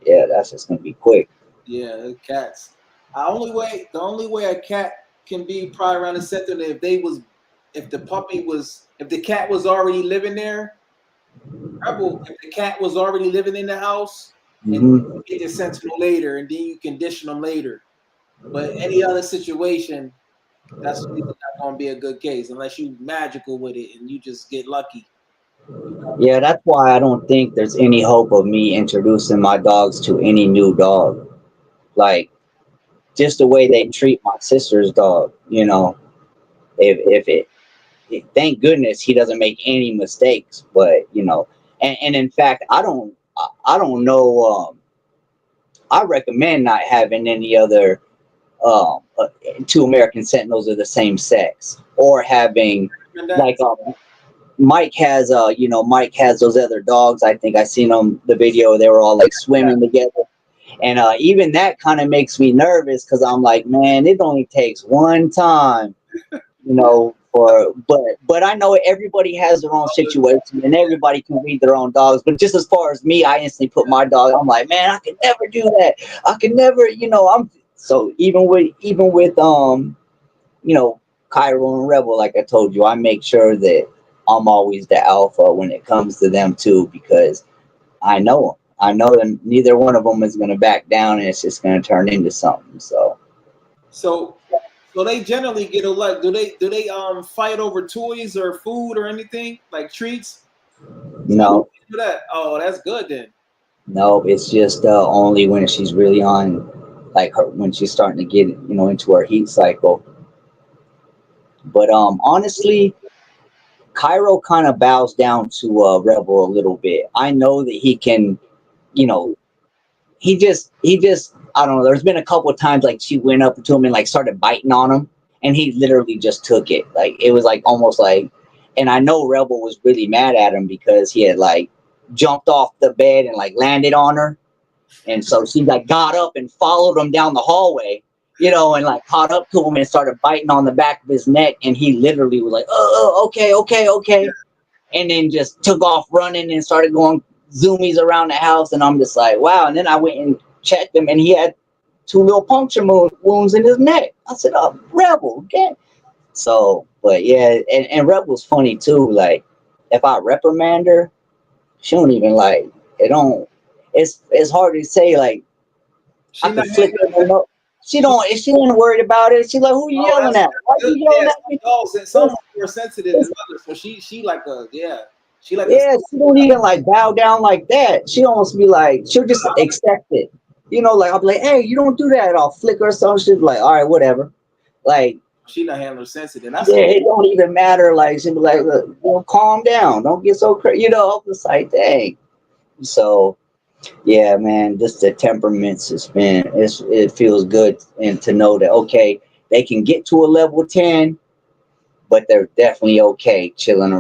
yeah, that's just gonna be quick. Yeah, cats. The only way a cat can be probably around the center, if if the cat was already living there. If the cat was already living in the house, and Hmm. you get the sentinel later, and then you condition them later. But any other situation, that's really not going to be a good case unless you magical with it and you just get lucky. Yeah, that's why I don't think there's any hope of me introducing my dogs to any new dog. Like, just the way they treat my sister's dog, you know, if it, thank goodness he doesn't make any mistakes. But, you know, and in fact, I don't know. I recommend not having any other um, uh, two American Sentinels of the same sex, or having, And that, like, Mike has, you know, Mike has those other dogs. I think I seen them, the video. They were all like swimming together, and even that kind of makes me nervous, because I'm like, man, it only takes one time, you know. But I know everybody has their own situation, and everybody can read their own dogs. But just as far as me, I instantly put my dog. I'm like, man, I could never do that. I could never, you know. I'm so even with you know, Cairo and Rebel, like I told you, I make sure that I'm always the alpha when it comes to them too, because I know them. I know that neither one of them is going to back down, and it's just going to turn into something. So so so they generally get a lot. Do they fight over toys or food or anything like treats? no, Do that. Oh, that's good then. no, it's just only when she's really on, like her, when she's starting to get, you know, into her heat cycle. But honestly, Cairo kind of bows down to Rebel a little bit. I know that he can, you know, he just I don't know. There's been a couple of times like she went up to him and like started biting on him, and he literally just took it. Like it was like almost like, and I know Rebel was really mad at him because he had like jumped off the bed and like landed on her, and so she like got up and followed him down the hallway, you know, and like caught up to him and started biting on the back of his neck, and he literally was like, oh, okay, okay, okay, and then just took off running and started going zoomies around the house. And I'm just like, wow. And then I went and checked him, and he had two little puncture wounds in his neck. I said, oh, Rebel, okay. So, but yeah, and Rebel's funny too. Like, if I reprimand her, she don't even like it. Don't. It's hard to say. Like, She I not can flick her. No, she don't. She ain't worried about it. She like, who you yelling at? Why good. you yelling Yeah, at me? dogs and some are more sensitive than others. So she like a she like a Yeah, she don't even like bow down like that. She almost be like, she'll just accept it. You know, like I'll be like, hey, you don't do that. I'll flick her or something. She'll be like, all right, whatever. Like, she not handling sensitive. That's yeah, it don't even matter. Like, she'll be like, look, you know, calm down. Don't get so crazy. You know, I'm just like, dang. So, yeah, man, just the temperaments has been, it feels good and to know that, okay, they can get to a level 10, but they're definitely okay chilling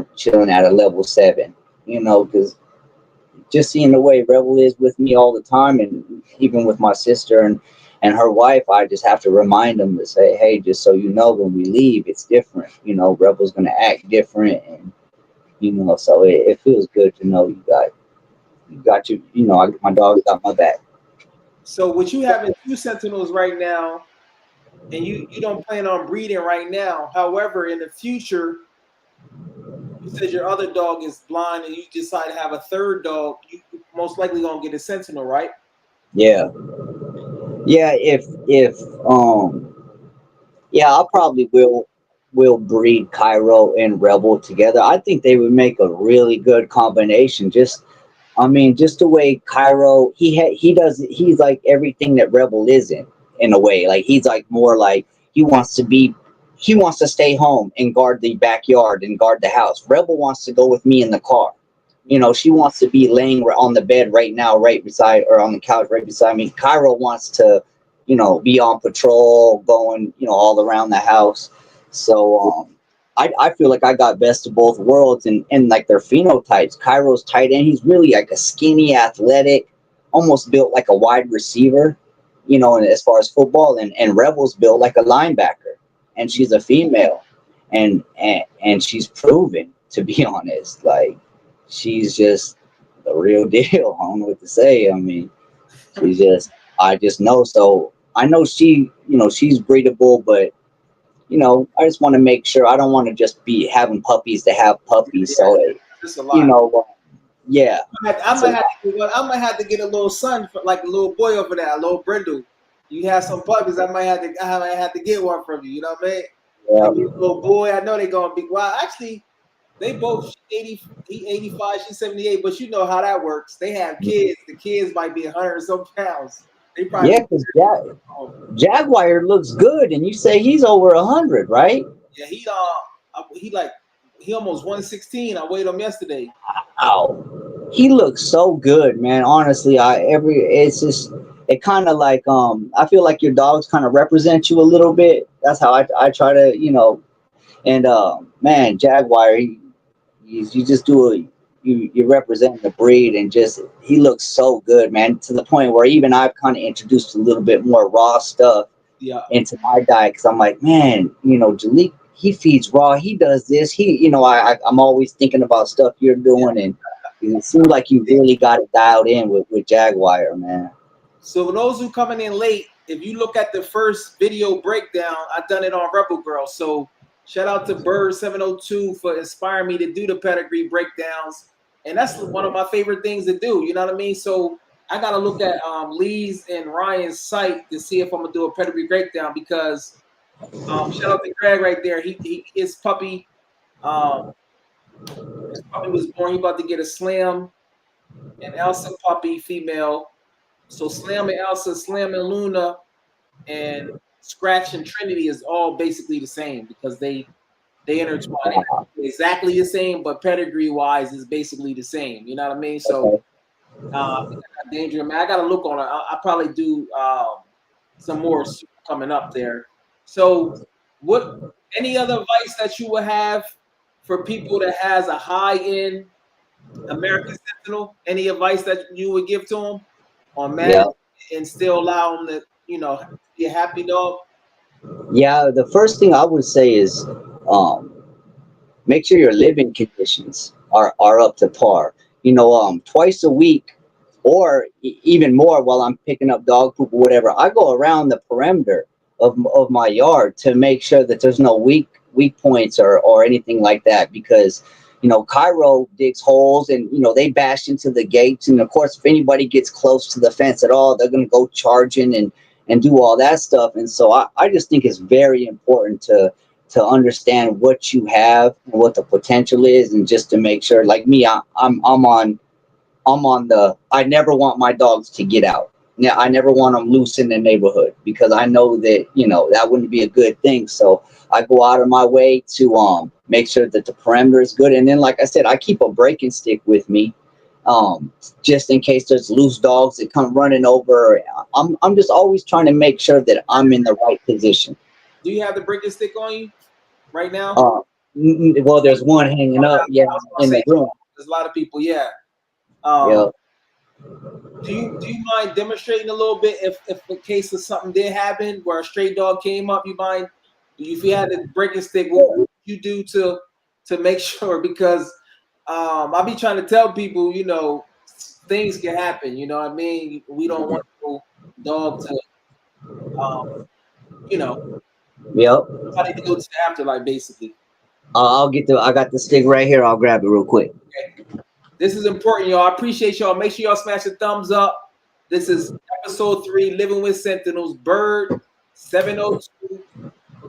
at a level 7. You know, because just seeing the way Rebel is with me all the time, and even with my sister and her wife, I just have to remind them to say, hey, just so you know, when we leave, it's different. You know, Rebel's gonna act different, and you know, so it feels good to know you got your, you know, my dog's got my back. so with you having two sentinels right now, and you don't plan on breeding right now. However, in the future, you said your other dog is blind, and you decide to have a third dog. You most likely gonna get a sentinel, right? Yeah, yeah. If yeah, I probably will breed Cairo and Rebel together. I think they would make a really good combination. Just I mean, just the way Cairo he's like everything that Rebel isn't in a way. Like he's like more like he wants to stay home and guard the backyard and guard the house. Rebel wants to go with me in the car. You know, she wants to be laying on the bed right now, right beside, or on the couch right beside me. Cairo wants to, you know, be on patrol, going, you know, all around the house. So I feel like I got best of both worlds, and like their phenotypes. Cairo's tight end. He's really like a skinny, athletic, almost built like a wide receiver, you know, and as far as football, and Rebel's built like a linebacker, and she's a female, and she's proven to be honest. Like she's just the real deal. I don't know what to say. I mean, she's just I just know. So I know she, you know, she's breedable, but you know, I just want to make sure I don't want to just be having puppies to have puppies. So, Just a you lot. know, yeah. I So, might have to. I might have to get a little son, for, like a little boy over there, a little brindle. You have some puppies. I might have to. I might have to get one from you. You know what I mean? yeah, Maybe a little boy. I know they're gonna be. Well, actually, they both 80. He 85. She's 78. But you know how that works. They have kids. The kids might be 100 some pounds. They yeah, probably. because Jaguar looks good, and you say he's over 100, right? Yeah. He like he almost 116. I weighed him yesterday. Wow, he looks so good, man. Honestly, it's just it kind of like I feel like your dogs kind of represent you a little bit. That's how I try to, you know. And man, Jaguar, you just do a you represent the breed, and just he looks so good, man. To the point where even I've kind of introduced a little bit more raw stuff Yeah. into my diet, because I'm like, man, you know, Jalik, he feeds raw. He does this. He, you know, I'm always thinking about stuff you're doing, and it seems like you really got it dialed in with Jaguar, man. So for those who coming in late, if you look at the first video breakdown, I done it on Rebel Girl. So shout out to Byrd 702 for inspiring me to do the pedigree breakdowns. And that's one of my favorite things to do. You know what I mean? So I gotta look at Lee's and Ryan's site to see if I'm gonna do a pedigree breakdown, because shout out to Greg right there. His puppy was born. He about to get a Slam and Elsa puppy female. So Slam and Elsa, Slam and Luna, and Scratch and Trinity is all basically the same, because they They intertwine. They're not exactly the same, but pedigree wise is basically the same. You know what I mean? So danger, man. I got to look on it. I'll probably do some more coming up there. So, what? Any other advice that you would have for people that has a high end American Sentinel? Any advice that you would give to them on man and still allow them to, be a happy dog? Yeah, the first thing I would say is make sure your living conditions are up to par. Twice a week or even more while I'm picking up dog poop or whatever, I go around the perimeter of my yard to make sure that there's no weak points or anything like that, because Cairo digs holes and they bash into the gates, and of course if anybody gets close to the fence at all, they're going to go charging and do all that stuff. And so I just think it's very important to understand what you have and what the potential is, and just to make sure, like me, I'm on the, I never want my dogs to get out. Now, I never want them loose in the neighborhood, because I know that, that wouldn't be a good thing. So I go out of my way to make sure that the perimeter is good. And then, like I said, I keep a breaking stick with me, just in case there's loose dogs that come running over. I'm just always trying to make sure that I'm in the right position. Do you have the breaking stick on you right now? Well, there's one hanging up, in the room. There's a lot of people, yeah. Do you mind demonstrating a little bit if in case of something did happen where a stray dog came up? If you had the breaking stick, what would you do to make sure? Because I'll be trying to tell people, things can happen. You know what I mean? We don't want the dog to, somebody to go to the afterlife, basically. I got the stick right here. I'll grab it real quick. Okay. This is important, y'all. I appreciate y'all. Make sure y'all smash the thumbs up. This is episode 3, Living with Sentinels. Byrd 702.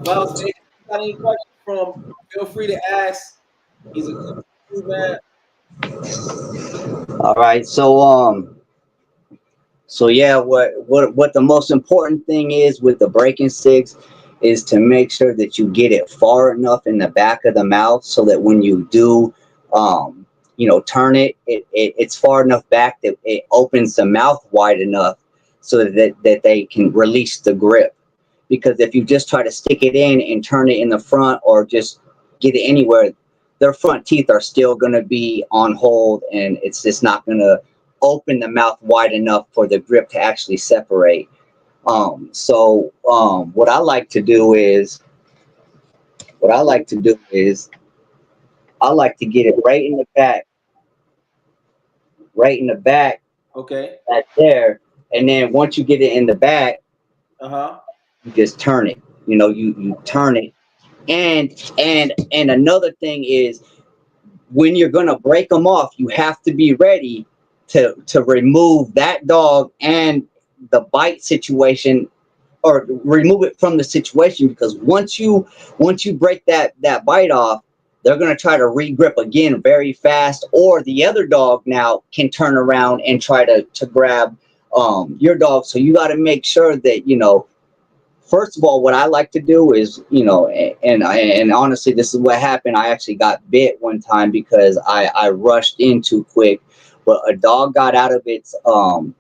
Well, if you got any questions from, feel free to ask. He's a good dude, man. All right, so yeah, what the most important thing is with the breaking sticks is to make sure that you get it far enough in the back of the mouth so that when you do turn it's far enough back that it opens the mouth wide enough so that they can release the grip. Because if you just try to stick it in and turn it in the front, or just get it anywhere, their front teeth are still going to be on hold, and it's just not going to open the mouth wide enough for the grip to actually separate. What I like to do is I like to get it right in the back. Okay. Right there. And then once you get it in the back, you just turn it. You turn it. And another thing is, when you're gonna break them off, you have to be ready to remove that dog and the bite situation, or remove it from the situation, because once you break that bite off, they're going to try to re-grip again very fast, or the other dog now can turn around and try to grab your dog. So you got to make sure that, first of all, what I like to do is, and honestly, this is what happened. I actually got bit one time because I rushed in too quick. But a dog got out of its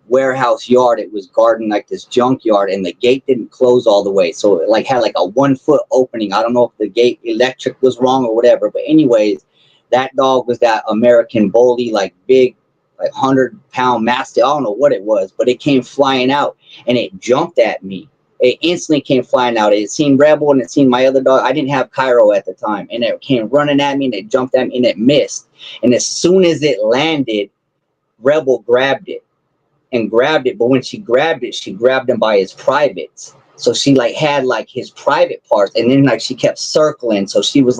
warehouse yard. It was guarding like this junkyard, and the gate didn't close all the way. So it had like a 1 foot opening. I don't know if the gate electric was wrong or whatever. But anyways, that dog was that American bully, like big, like 100-pound mastiff. I don't know what it was, but it came flying out and it jumped at me. It instantly came flying out. It seen Rebel and it seen my other dog. I didn't have Cairo at the time. And it came running at me and it jumped at me and it missed. And as soon as it landed, Rebel grabbed it. But when she grabbed him by his privates. So she had his private parts, and then she kept circling. So she was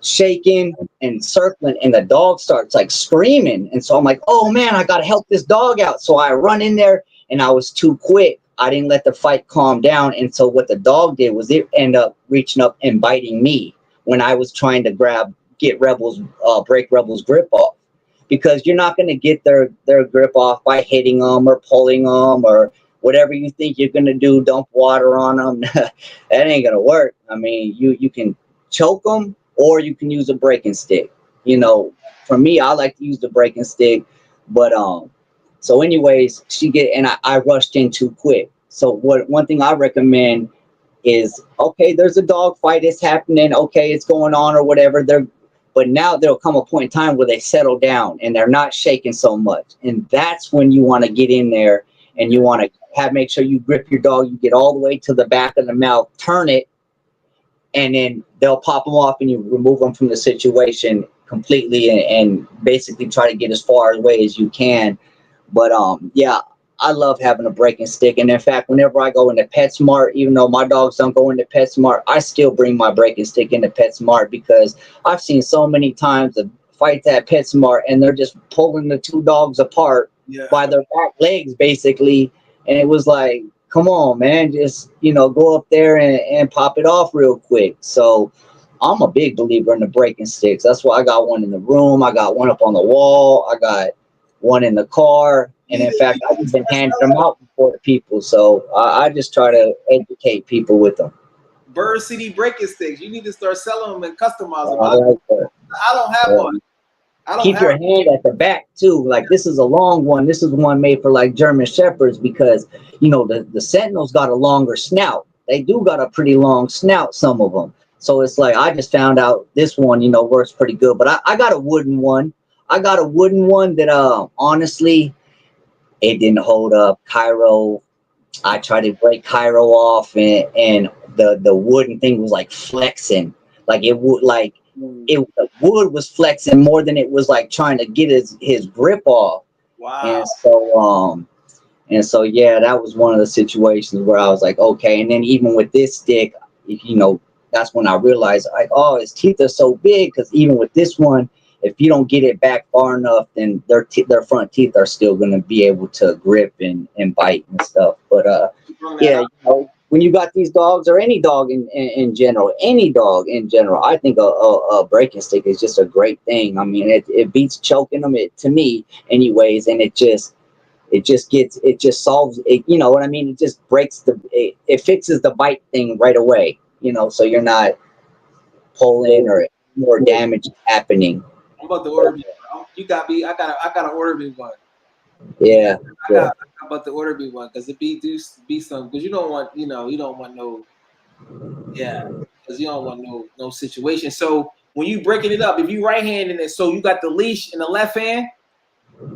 shaking and circling, and the dog starts screaming. And so I'm like, oh man, I gotta help this dog out. So I run in there, and I was too quick. I didn't let the fight calm down. And so what the dog did was it ended up reaching up and biting me when I was trying to break Rebel's grip off. Because you're not going to get their grip off by hitting them or pulling them or whatever you think you're going to do. Dump water on them. That ain't going to work. I mean, you can choke them, or you can use a breaking stick. You know, for me, I like to use the breaking stick, but so anyways, I rushed in too quick. So one thing I recommend is, okay, there's a dog fight, it's happening, okay, it's going on or whatever. But now there'll come a point in time where they settle down and they're not shaking so much, and that's when you want to get in there and you want to make sure you grip your dog, you get all the way to the back of the mouth, turn it, and then they'll pop them off and you remove them from the situation completely, and basically try to get as far away as you can. But yeah, I love having a breaking stick. And in fact, whenever I go into PetSmart, even though my dogs don't go into PetSmart, I still bring my breaking stick into PetSmart, because I've seen so many times of fights at PetSmart and they're just pulling the two dogs apart by their back legs, basically. And it was like, come on, man, just, go up there and pop it off real quick. So I'm a big believer in the breaking sticks. That's why I got one in the room. I got one up on the wall. I got one in the car. And in fact, I've been handing them out before to people. So I just try to educate people with them. Byrd City breaking sticks. You need to start selling them and customize them. I like that. I don't have one. Keep your hand at the back too. Like, this is a long one. This is one made for like German Shepherds, because the Sentinels got a longer snout. They do got a pretty long snout, some of them. So it's like, I just found out this one, works pretty good. But I got a wooden one. I got a wooden one that honestly, it didn't hold up. Cairo, I tried to break Cairo off, and the wooden thing was like flexing. Like the wood was flexing more than it was like trying to get his grip off. Wow. And so yeah, that was one of the situations where I was like, okay. And then even with this stick, that's when I realized, like, oh, his teeth are so big, because even with this one, if you don't get it back far enough, then their front teeth are still going to be able to grip and bite and stuff. But yeah, when you got these dogs, or any dog in general, I think a breaking stick is just a great thing. I mean, it beats choking them, to me anyways, and it just solves it. You know what I mean? It just breaks it fixes the bite thing right away. So you're not pulling or more damage happening. I'm about to order me. You got me. I gotta order me one. Yeah. I'm about to order me one, because it be some, because you don't want no, because you don't want no situation. So when you breaking it up, if you right-handed it, so you got the leash in the left hand.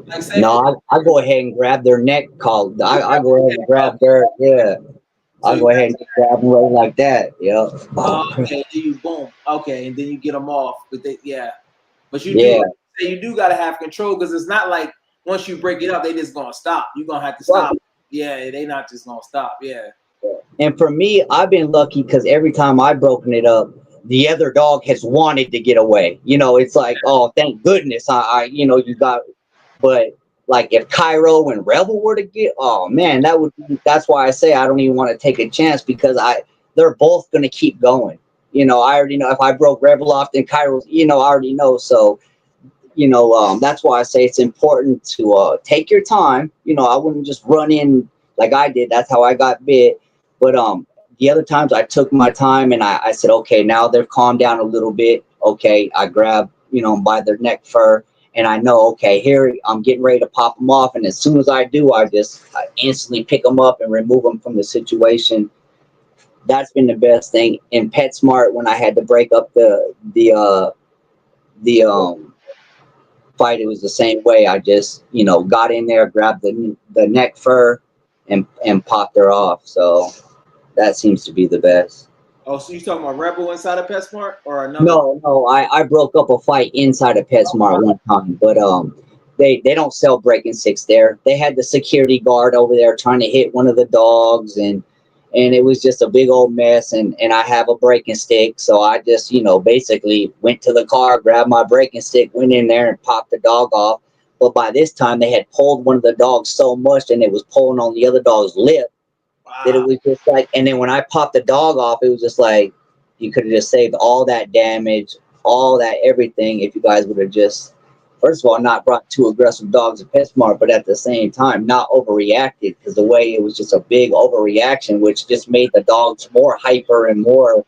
Like no, I go ahead and grab their neck collar. I go ahead and grab their I'll go ahead and grab them right like that. Yeah. Okay, then you boom. Okay, and then you get them off. But but you do gotta have control, because it's not like once you break it up, they just gonna stop. You're gonna have to stop. Right. Yeah, they not just gonna stop. Yeah. And for me, I've been lucky, because every time I've broken it up, the other dog has wanted to get away. It's like, oh, thank goodness you got. But like, if Kyro and Rebel were to get, oh man, that's why I say I don't even want to take a chance, because they're both gonna keep going. I already know if I broke Rebel off, then Kyro's, I already know. So, that's why I say it's important to take your time. I wouldn't just run in like I did. That's how I got bit. But the other times I took my time, and I said, okay, now they're calmed down a little bit. Okay, I grab, by their neck fur, and I know, okay, here I'm getting ready to pop them off. And as soon as I do, I instantly pick them up and remove them from the situation. That's been the best thing. In PetSmart, when I had to break up the fight, it was the same way. I just, got in there, grabbed the neck fur, and popped her off. So that seems to be the best. Oh, so you talking about Rebel inside of PetSmart or another? No, I broke up a fight inside of PetSmart one time, but they don't sell breaking sticks there. They had the security guard over there trying to hit one of the dogs, and it was just a big old mess. And I have a breaking stick, so I just basically went to the car, grabbed my breaking stick, went in there and popped the dog off. But by this time, they had pulled one of the dogs so much, and it was pulling on the other dog's lip. Wow. That it was just like, and then when I popped the dog off, it was just like, you could have just saved all that damage, all that everything, if you guys would have just, first of all, not brought two aggressive dogs to PetSmart, but at the same time, not overreacted, because the way it was just a big overreaction, which just made the dogs more hyper and more,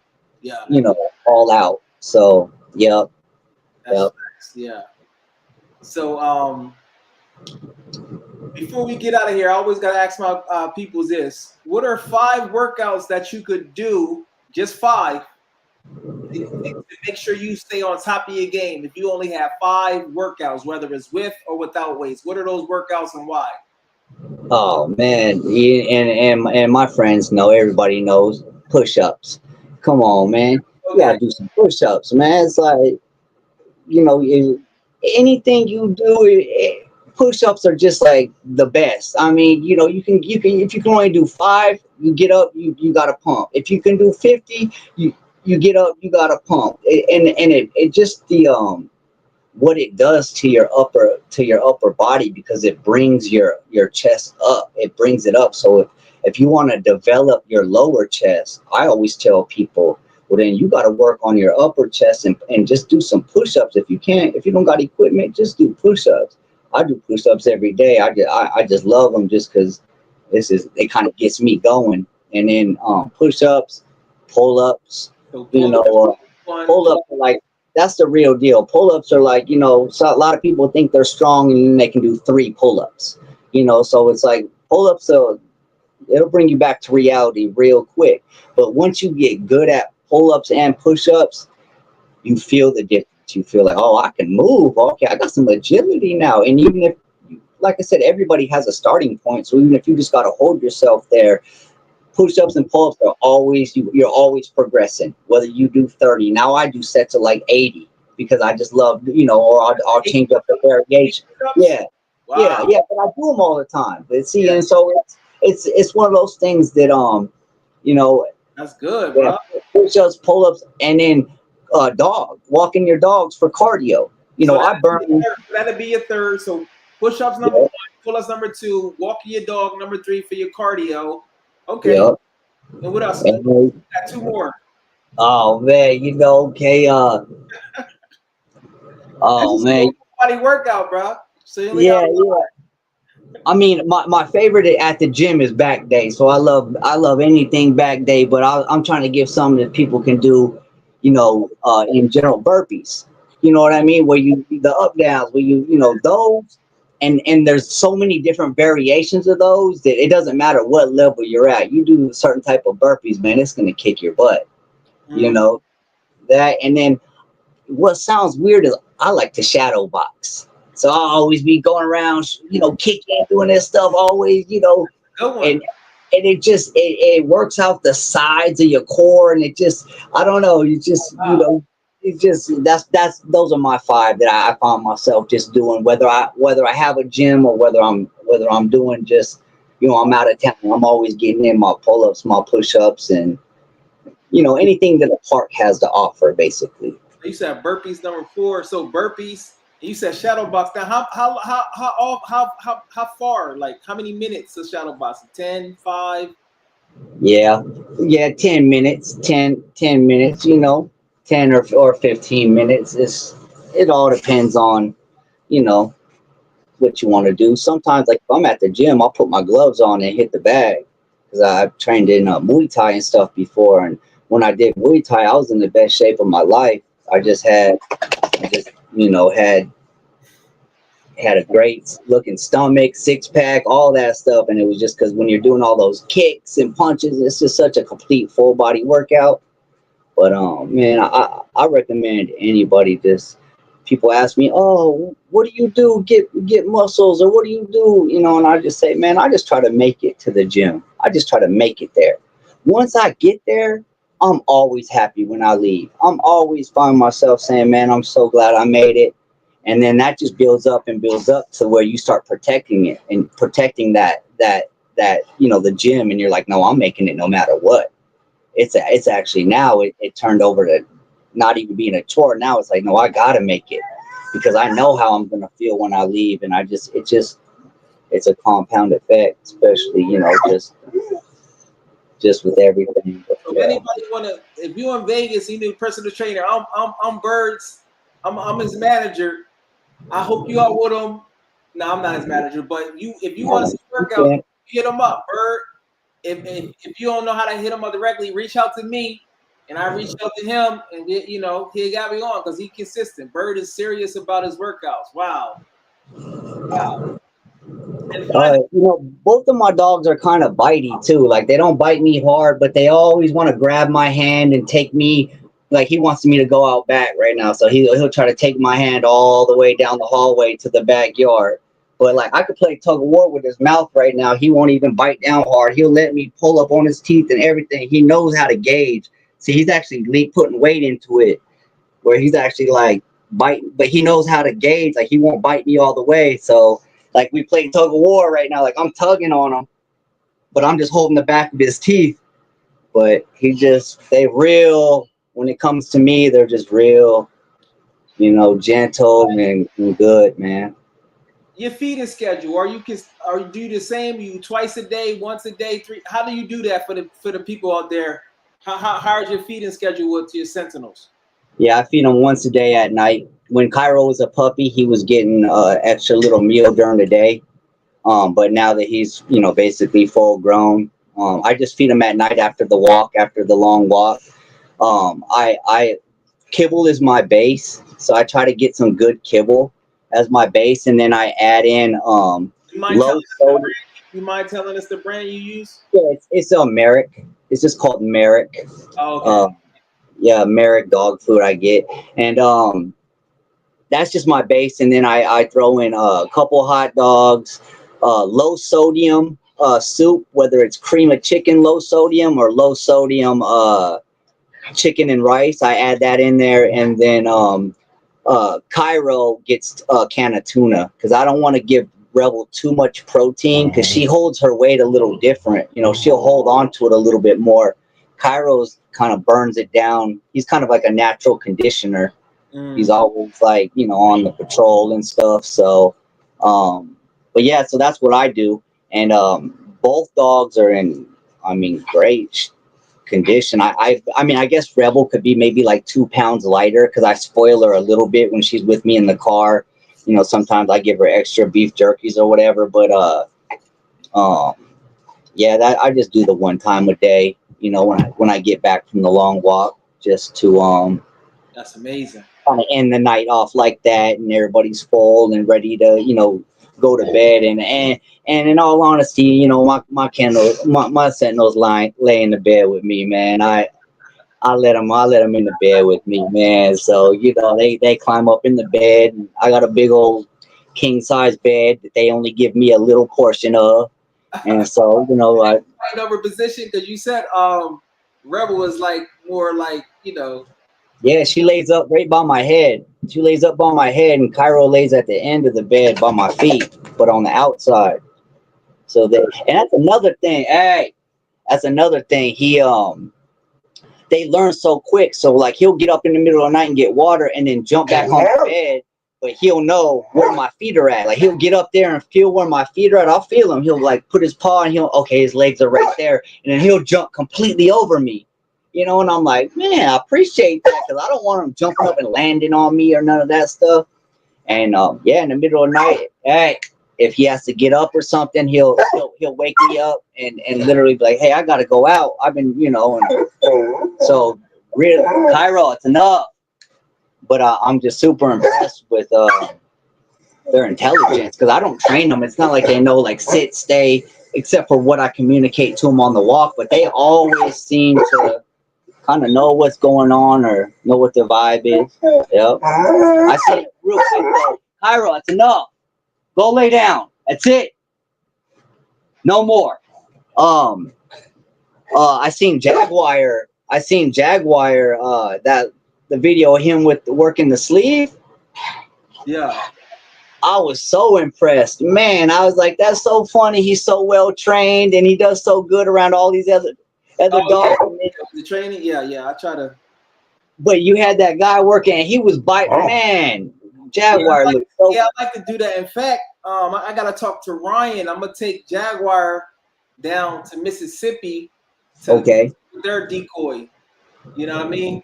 all out. So, yep. Yeah. So before we get out of here, I always gotta ask my people this: what are 5 workouts that you could do? Just 5 to make sure you stay on top of your game. If you only have 5 workouts, whether it's with or without weights, what are those workouts and why? Oh man, and my friends know. Everybody knows push-ups. Come on, man. You Okay. gotta do some push-ups, man. It's like anything you do, push-ups are just like the best. I mean, you can if you can only do 5, you get up, you gotta pump. If you can do 50, you get up, you gotta pump. And it just what it does to your upper body, because it brings your chest up. It brings it up. So if you want to develop your lower chest, I always tell people, well, then you got to work on your upper chest and just do some push-ups. If you don't got equipment, just do push-ups. I do push-ups every day. I just love them, just because it kind of gets me going. And then push-ups, pull-ups, So you pull know, one. pull-ups are like, that's the real deal. Pull-ups are like, so a lot of people think they're strong and they can do 3 pull-ups. So it's like pull-ups, so it'll bring you back to reality real quick. But once you get good at pull-ups and push-ups, you feel the difference. You feel like, oh, I can move. Okay, I got some agility now. And even if, like I said, everybody has a starting point. So even if you just got to hold yourself there, push-ups and pull-ups are always, you're always progressing. Whether you do 30, now I do sets of like 80, because I just love, or I'll change up the variation. Yeah, Wow. yeah, but I do them all the time. But see, Yeah. and so it's one of those things that you know, That's good, yeah, bro. push-ups, pull-ups, and then walking your dogs for cardio. So I burn. that'd be your third. So push-ups number Yeah, 1, pull-ups number 2, walking your dog number 3 for your cardio. Okay. yeah. And what else? And, Got 2 more. oh man, okay. That's Oh just a man, body workout, bro. So you only got. yeah, yeah. I mean, my favorite at the gym is back day. So I love anything back day. But I'm trying to give something that people can do, in general, burpees. You know what I mean? Where the up downs, where those, and there's so many different variations of those that it doesn't matter what level you're at. You do a certain type of burpees, man, it's gonna kick your butt. You Mm. know that, and then what sounds weird is I like to shadow box. So I'll always be going around, kicking, doing this stuff, always, Good one. and it works out the sides of your core, and it just, I don't know, you just, Wow. it just, that's those are my 5 that I found myself just doing, whether I have a gym or whether I'm doing just, I'm out of town. I'm always getting in my pull-ups, my push-ups, and anything that a park has to offer, basically. You said burpees number 4. So burpees. And you said shadow box. Now, how far? Like how many minutes of shadow boxing? 10, 5. Yeah, yeah, 10 minutes, 10 minutes, 10 or 15 minutes. It all depends on, you know, what you want to do. Sometimes, like if I'm at the gym, I'll put my gloves on and hit the bag, because I've trained in Muay Thai and stuff before. And when I did Muay Thai, I was in the best shape of my life. I just, had a great looking stomach, 6-pack, all that stuff. And it was just because when you're doing all those kicks and punches, it's just such a complete full body workout. But man, I recommend anybody just, people ask me, oh, what do you do get muscles, or what do you do, and I just say, man, I just try to make it to the gym. I just try to make it there. Once I get there, I'm always happy when I leave. I'm always find myself saying, man, I'm so glad I made it. And then that just builds up and builds up to where you start protecting it and protecting that the gym, and you're like, no, I'm making it no matter what. It's actually now it turned over to not even being a chore. Now it's like, no, I gotta make it, because I know how I'm gonna feel when I leave. And it's a compound effect, especially, just with everything. But, So if anybody if you in Vegas, you need a personal trainer. I'm Bird's. I'm his manager. I hook you up with him. No, I'm not his manager, but if you want to see workout, okay. hit him up, Bird. If you don't know how to hit him up directly, reach out to me, and I reached out to him, and he got me on because he's consistent. Byrd is serious about his workouts. Wow. And Both of my dogs are kind of bitey too. Like they don't bite me hard, but they always want to grab my hand and take me. Like he wants me to go out back right now, so he'll try to take my hand all the way down the hallway to the backyard. But like I could play tug of war with his mouth right now. He won't even bite down hard. He'll let me pull up on his teeth and everything. He knows how to gauge. See, he's actually putting weight into it, where he's actually like biting, but he knows how to gauge. Like he won't bite me all the way. So like we play tug of war right now. Like I'm tugging on him, but I'm just holding the back of his teeth. But they real. When it comes to me, they're just real, gentle and good, man. your feeding schedule, are you do the same? You twice a day, once a day, three? How do you do that for the people out there? How is your feeding schedule with your Sentinels? Yeah, I feed him once a day at night. When Cairo was a puppy, he was getting extra little meal during the day. But now that he's basically full grown, I just feed him at night after the long walk. I kibble is my base, so I try to get some good kibble as my base, and then I add in low sodium. You mind telling us the brand you use? Yeah, it's a Merrick. It's just called Merrick. Oh, okay. Yeah, Merrick dog food I get, and that's just my base, and then I throw in a couple hot dogs, low sodium soup, whether it's cream of chicken low sodium or low sodium chicken and rice. I add that in there, and then Kyro gets a can of tuna because I don't want to give Rebel too much protein because she holds her weight a little different. She'll hold on to it a little bit more. Kyro's kind of burns it down. He's kind of like a natural conditioner. He's always like, on the patrol and stuff. So, but yeah, so that's what I do. And both dogs are in, great condition. I guess Rebel could be maybe like 2 pounds lighter because I spoil her a little bit when she's with me in the car. Sometimes I give her extra beef jerkies or whatever. But yeah, that I just do the one time a day. When I get back from the long walk, just to That's amazing. Kind of end the night off like that, and everybody's full and ready to go to bed. And in all honesty, my Sentinels lay in the bed with me, man. I let them in the bed with me, man. So they climb up in the bed. And I got a big old king size bed that they only give me a little portion of, and so I right over position because you said Rebel was like more like Yeah, she lays up right by my head. She lays up by my head, and Cairo lays at the end of the bed by my feet, but on the outside. So and that's another thing. Hey, that's another thing. They learn so quick. So like he'll get up in the middle of the night and get water, and then jump back on the bed. But he'll know where my feet are at. Like he'll get up there and feel where my feet are at. I'll feel him. He'll like put his paw, and his legs are right there, and then he'll jump completely over me. And I'm like, man, I appreciate that because I don't want him jumping up and landing on me or none of that stuff. And in the middle of the night, hey, if he has to get up or something, he'll wake me up and literally be like, hey, I gotta go out. I've been, so really, Cairo, it's enough. But I'm just super impressed with their intelligence because I don't train them. It's not like they know like sit, stay, except for what I communicate to them on the walk. But they always seem to kind of know what's going on or know what the vibe is. Yep. I said real quick though, Cairo, it's enough. Go lay down. That's it. No more. I seen Jaguar. That the video of him with working the sleeve. Yeah. I was so impressed, man. I was like, that's so funny. He's so well trained and he does so good around all these other dogs. Yeah. The training, yeah. I try to. But you had that guy working, and he was biting. Man, Jaguar looked so. Yeah, I like to do that. In fact, I gotta talk to Ryan. I'm gonna take Jaguar down to Mississippi to their decoy. You know what I mean?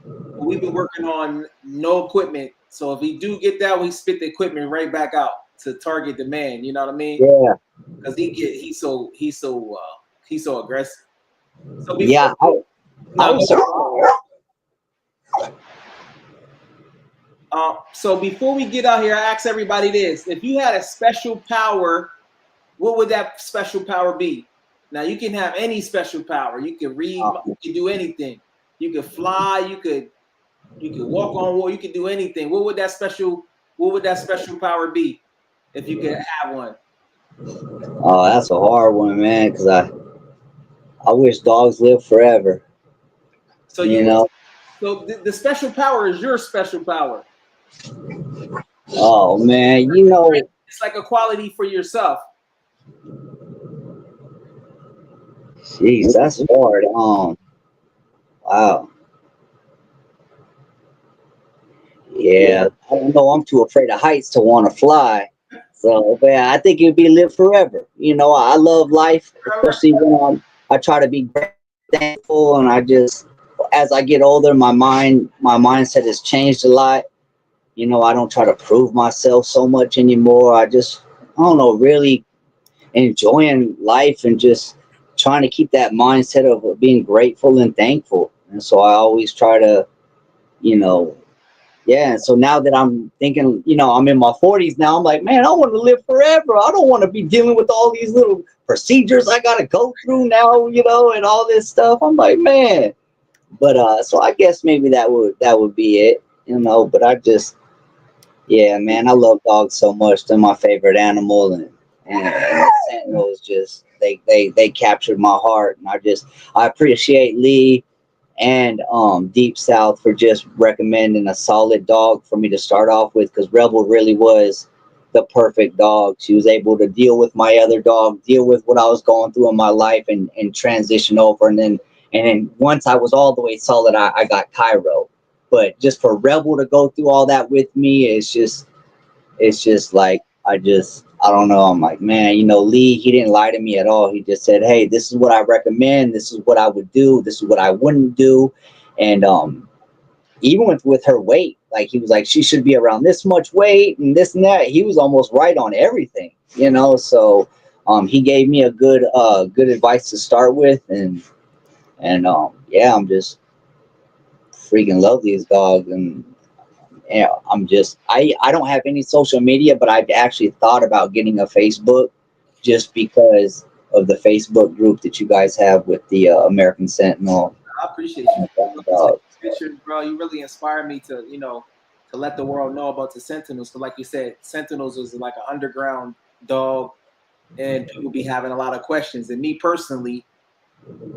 We've been working on no equipment, so if we do get that, we spit the equipment right back out to target the man. You know what I mean? Yeah. Because he's so aggressive. So Now, was so before we get out here, I ask everybody this: if you had a special power, what would that special power be? Now you can have any special power. You can read. You can do anything. You could fly. You could walk on water. You could do anything. What would that special power be if you could have one? Oh, that's a hard one, man. Because I wish dogs lived forever. So So the special power is your special power. Oh man, It's like a quality for yourself. Jeez, that's hard. Wow. Yeah, I don't know. I'm too afraid of heights to want to fly. So, but yeah, I think it'd be live forever. I love life, especially when I try to be thankful, and as I get older, my mindset has changed a lot. I don't try to prove myself so much anymore. I don't know, really enjoying life and just trying to keep that mindset of being grateful and thankful. And so I always try to, you know, yeah. And so now that I'm thinking, I'm in my 40s now, I'm like, man, I want to live forever. I don't want to be dealing with all these little procedures I got to go through now, and all this stuff. I'm like, man. But so I guess maybe that would be it, but yeah, man, I love dogs so much. They're my favorite animal, and the Sentinels they captured my heart, and I appreciate Lee and Deep South for just recommending a solid dog for me to start off with, because Rebel really was the perfect dog. She was able to deal with my other dog, deal with what I was going through in my life, and transition over, and then once I was all the way solid, I got Cairo. But just for Rebel to go through all that with me, it's just like, I don't know. I'm like, man, Lee, he didn't lie to me at all. He just said, hey, this is what I recommend. This is what I would do. This is what I wouldn't do. And even with her weight, like, he was like, she should be around this much weight and this and that. He was almost right on everything, So he gave me a good advice to start with, and yeah, I'm just freaking love these dogs. And I don't have any social media, but I've actually thought about getting a Facebook, just because of the Facebook group that you guys have with the American Sentinel. I appreciate you, bro. You really inspired me to to let the world know about the Sentinels. Because like you said, Sentinels is like an underground dog, and people be having a lot of questions. And me personally,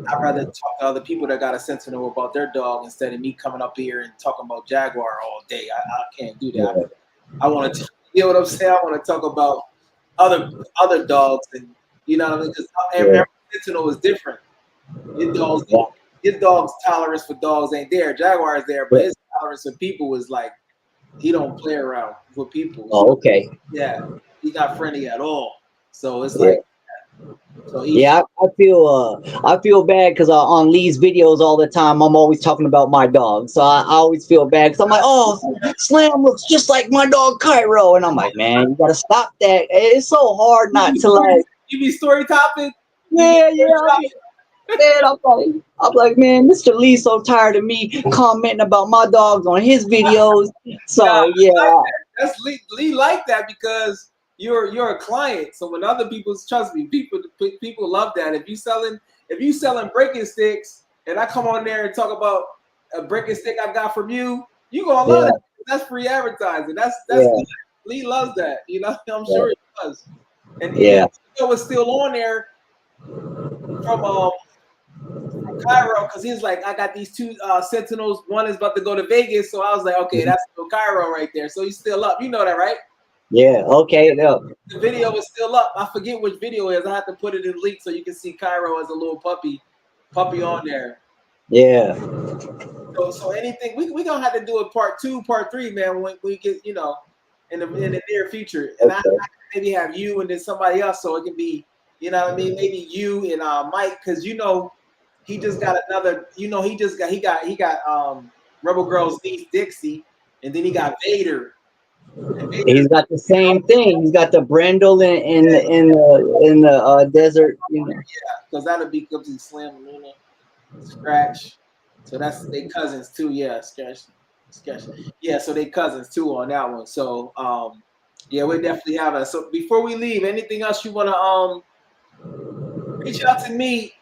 I'd rather talk to other people that got a Sentinel about their dog instead of me coming up here and talking about Jaguar all day. I can't do that. Yeah. I want to, you know what I'm saying? I want to talk about other dogs, and you know what I mean? Because every Sentinel is different. His dog's tolerance for dogs ain't there. Jaguar is there, but his tolerance for people is like, he don't play around with people. Oh, okay. Yeah, he's not friendly at all. So it's like. So yeah, I feel bad because on Lee's videos all the time, I'm always talking about my dog. So I always feel bad because I'm like, oh, Slam looks just like my dog Kyro, and I'm like, man, you gotta stop that. It's so hard not to like. You be story topic. Yeah. Man, I'm like, man, Mr. Lee's so tired of me commenting about my dogs on his videos. So yeah, that's Lee like that because you're a client. So when other people, trust me, people love that. If you selling breaking sticks, and I come on there and talk about a breaking stick I got from you, you gonna love it. That's free advertising. That's Lee loves that. I'm sure he does. And it was still on there from Cairo, because he's like, I got these two Sentinels. One is about to go to Vegas, so I was like, okay, that's still Cairo right there. So he's still up. You know that, right? Yeah. Okay. No. The video is still up. I forget which video it is. I have to put it in link so you can see Cairo as a little puppy on there. Yeah. So anything we gonna have to do a part 2, part 3, man. When we get in the near future, and I maybe have you and then somebody else, so it can be what I mean. Maybe you and Mike, because he just got another. He got Rebel Girl's niece Dixie, and then he got Vader. He's got the same thing. He's got the brindle in the desert. Yeah, because that'll be Slim Luna, Scratch. So that's they cousins too. Yeah, sketch. Yeah, so they cousins too on that one. So yeah, we definitely have it. So before we leave, anything else you wanna reach out to me,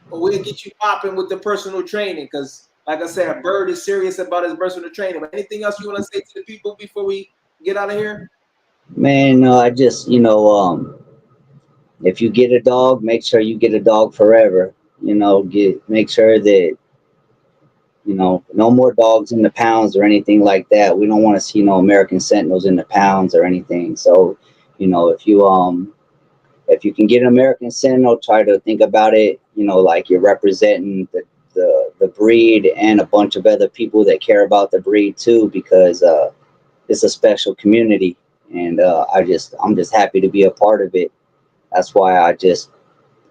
or we'll get you popping with the personal training? Because like I said, Byrd is serious about his personal training. But anything else you wanna say to the people before we get out of here? Man, I just, if you get a dog, make sure you get a dog forever. Make sure that, no more dogs in the pounds or anything like that. We don't want to see no American Sentinels in the pounds or anything. So, if you can get an American Sentinel, try to think about it, like you're representing the breed and a bunch of other people that care about the breed too, because it's a special community, and I'm just happy to be a part of it. That's why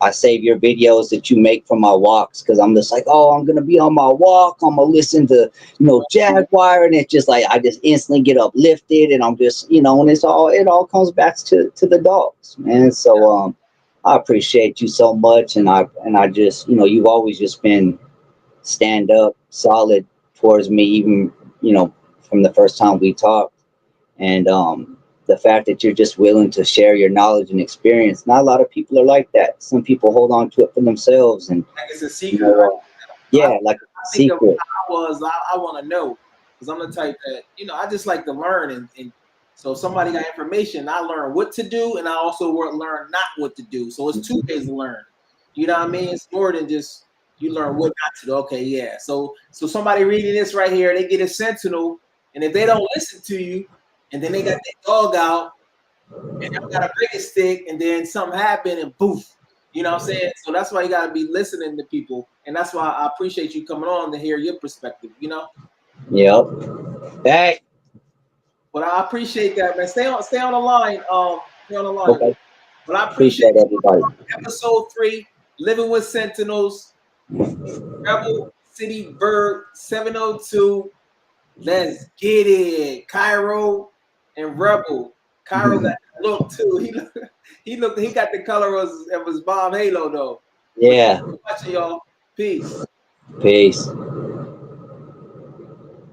I save your videos that you make from my walks, because I'm just like, oh, I'm gonna be on my walk, I'm gonna listen to Jaguar, and it's just like I just instantly get uplifted, and I'm just and it all comes back to the dogs, man. So I appreciate you so much, and I just you've always just been stand up solid towards me, even from the first time we talked. And the fact that you're just willing to share your knowledge and experience. Not a lot of people are like that. Some people hold on to it for themselves, and Like it's a secret, right? yeah, like a I think of secret. how I was. I want to know because I'm the type that I just like to learn, and so if somebody got information, I learn what to do, and I also learn not what to do. So it's two ways to learn. You know what I mean? It's more than just you learn what not to do. Okay, yeah. So somebody reading this right here, they get a Sentinel, and if they don't listen to you, and then they got their dog out, and they got a bigger stick, and then something happened, and poof. You know what I'm saying? So that's why you got to be listening to people. And that's why I appreciate you coming on to hear your perspective, Yep. Hey. But I appreciate that, man. Stay on the line. Stay on the line. Okay. But I appreciate Appreciate everybody. episode 3, Living with Sentinels, Rebel City Byrd 702. Let's get it. Cairo and Rebel. Cairo got that look too. He got the color of his Bob Halo though. Yeah. Watching y'all. Peace. Peace.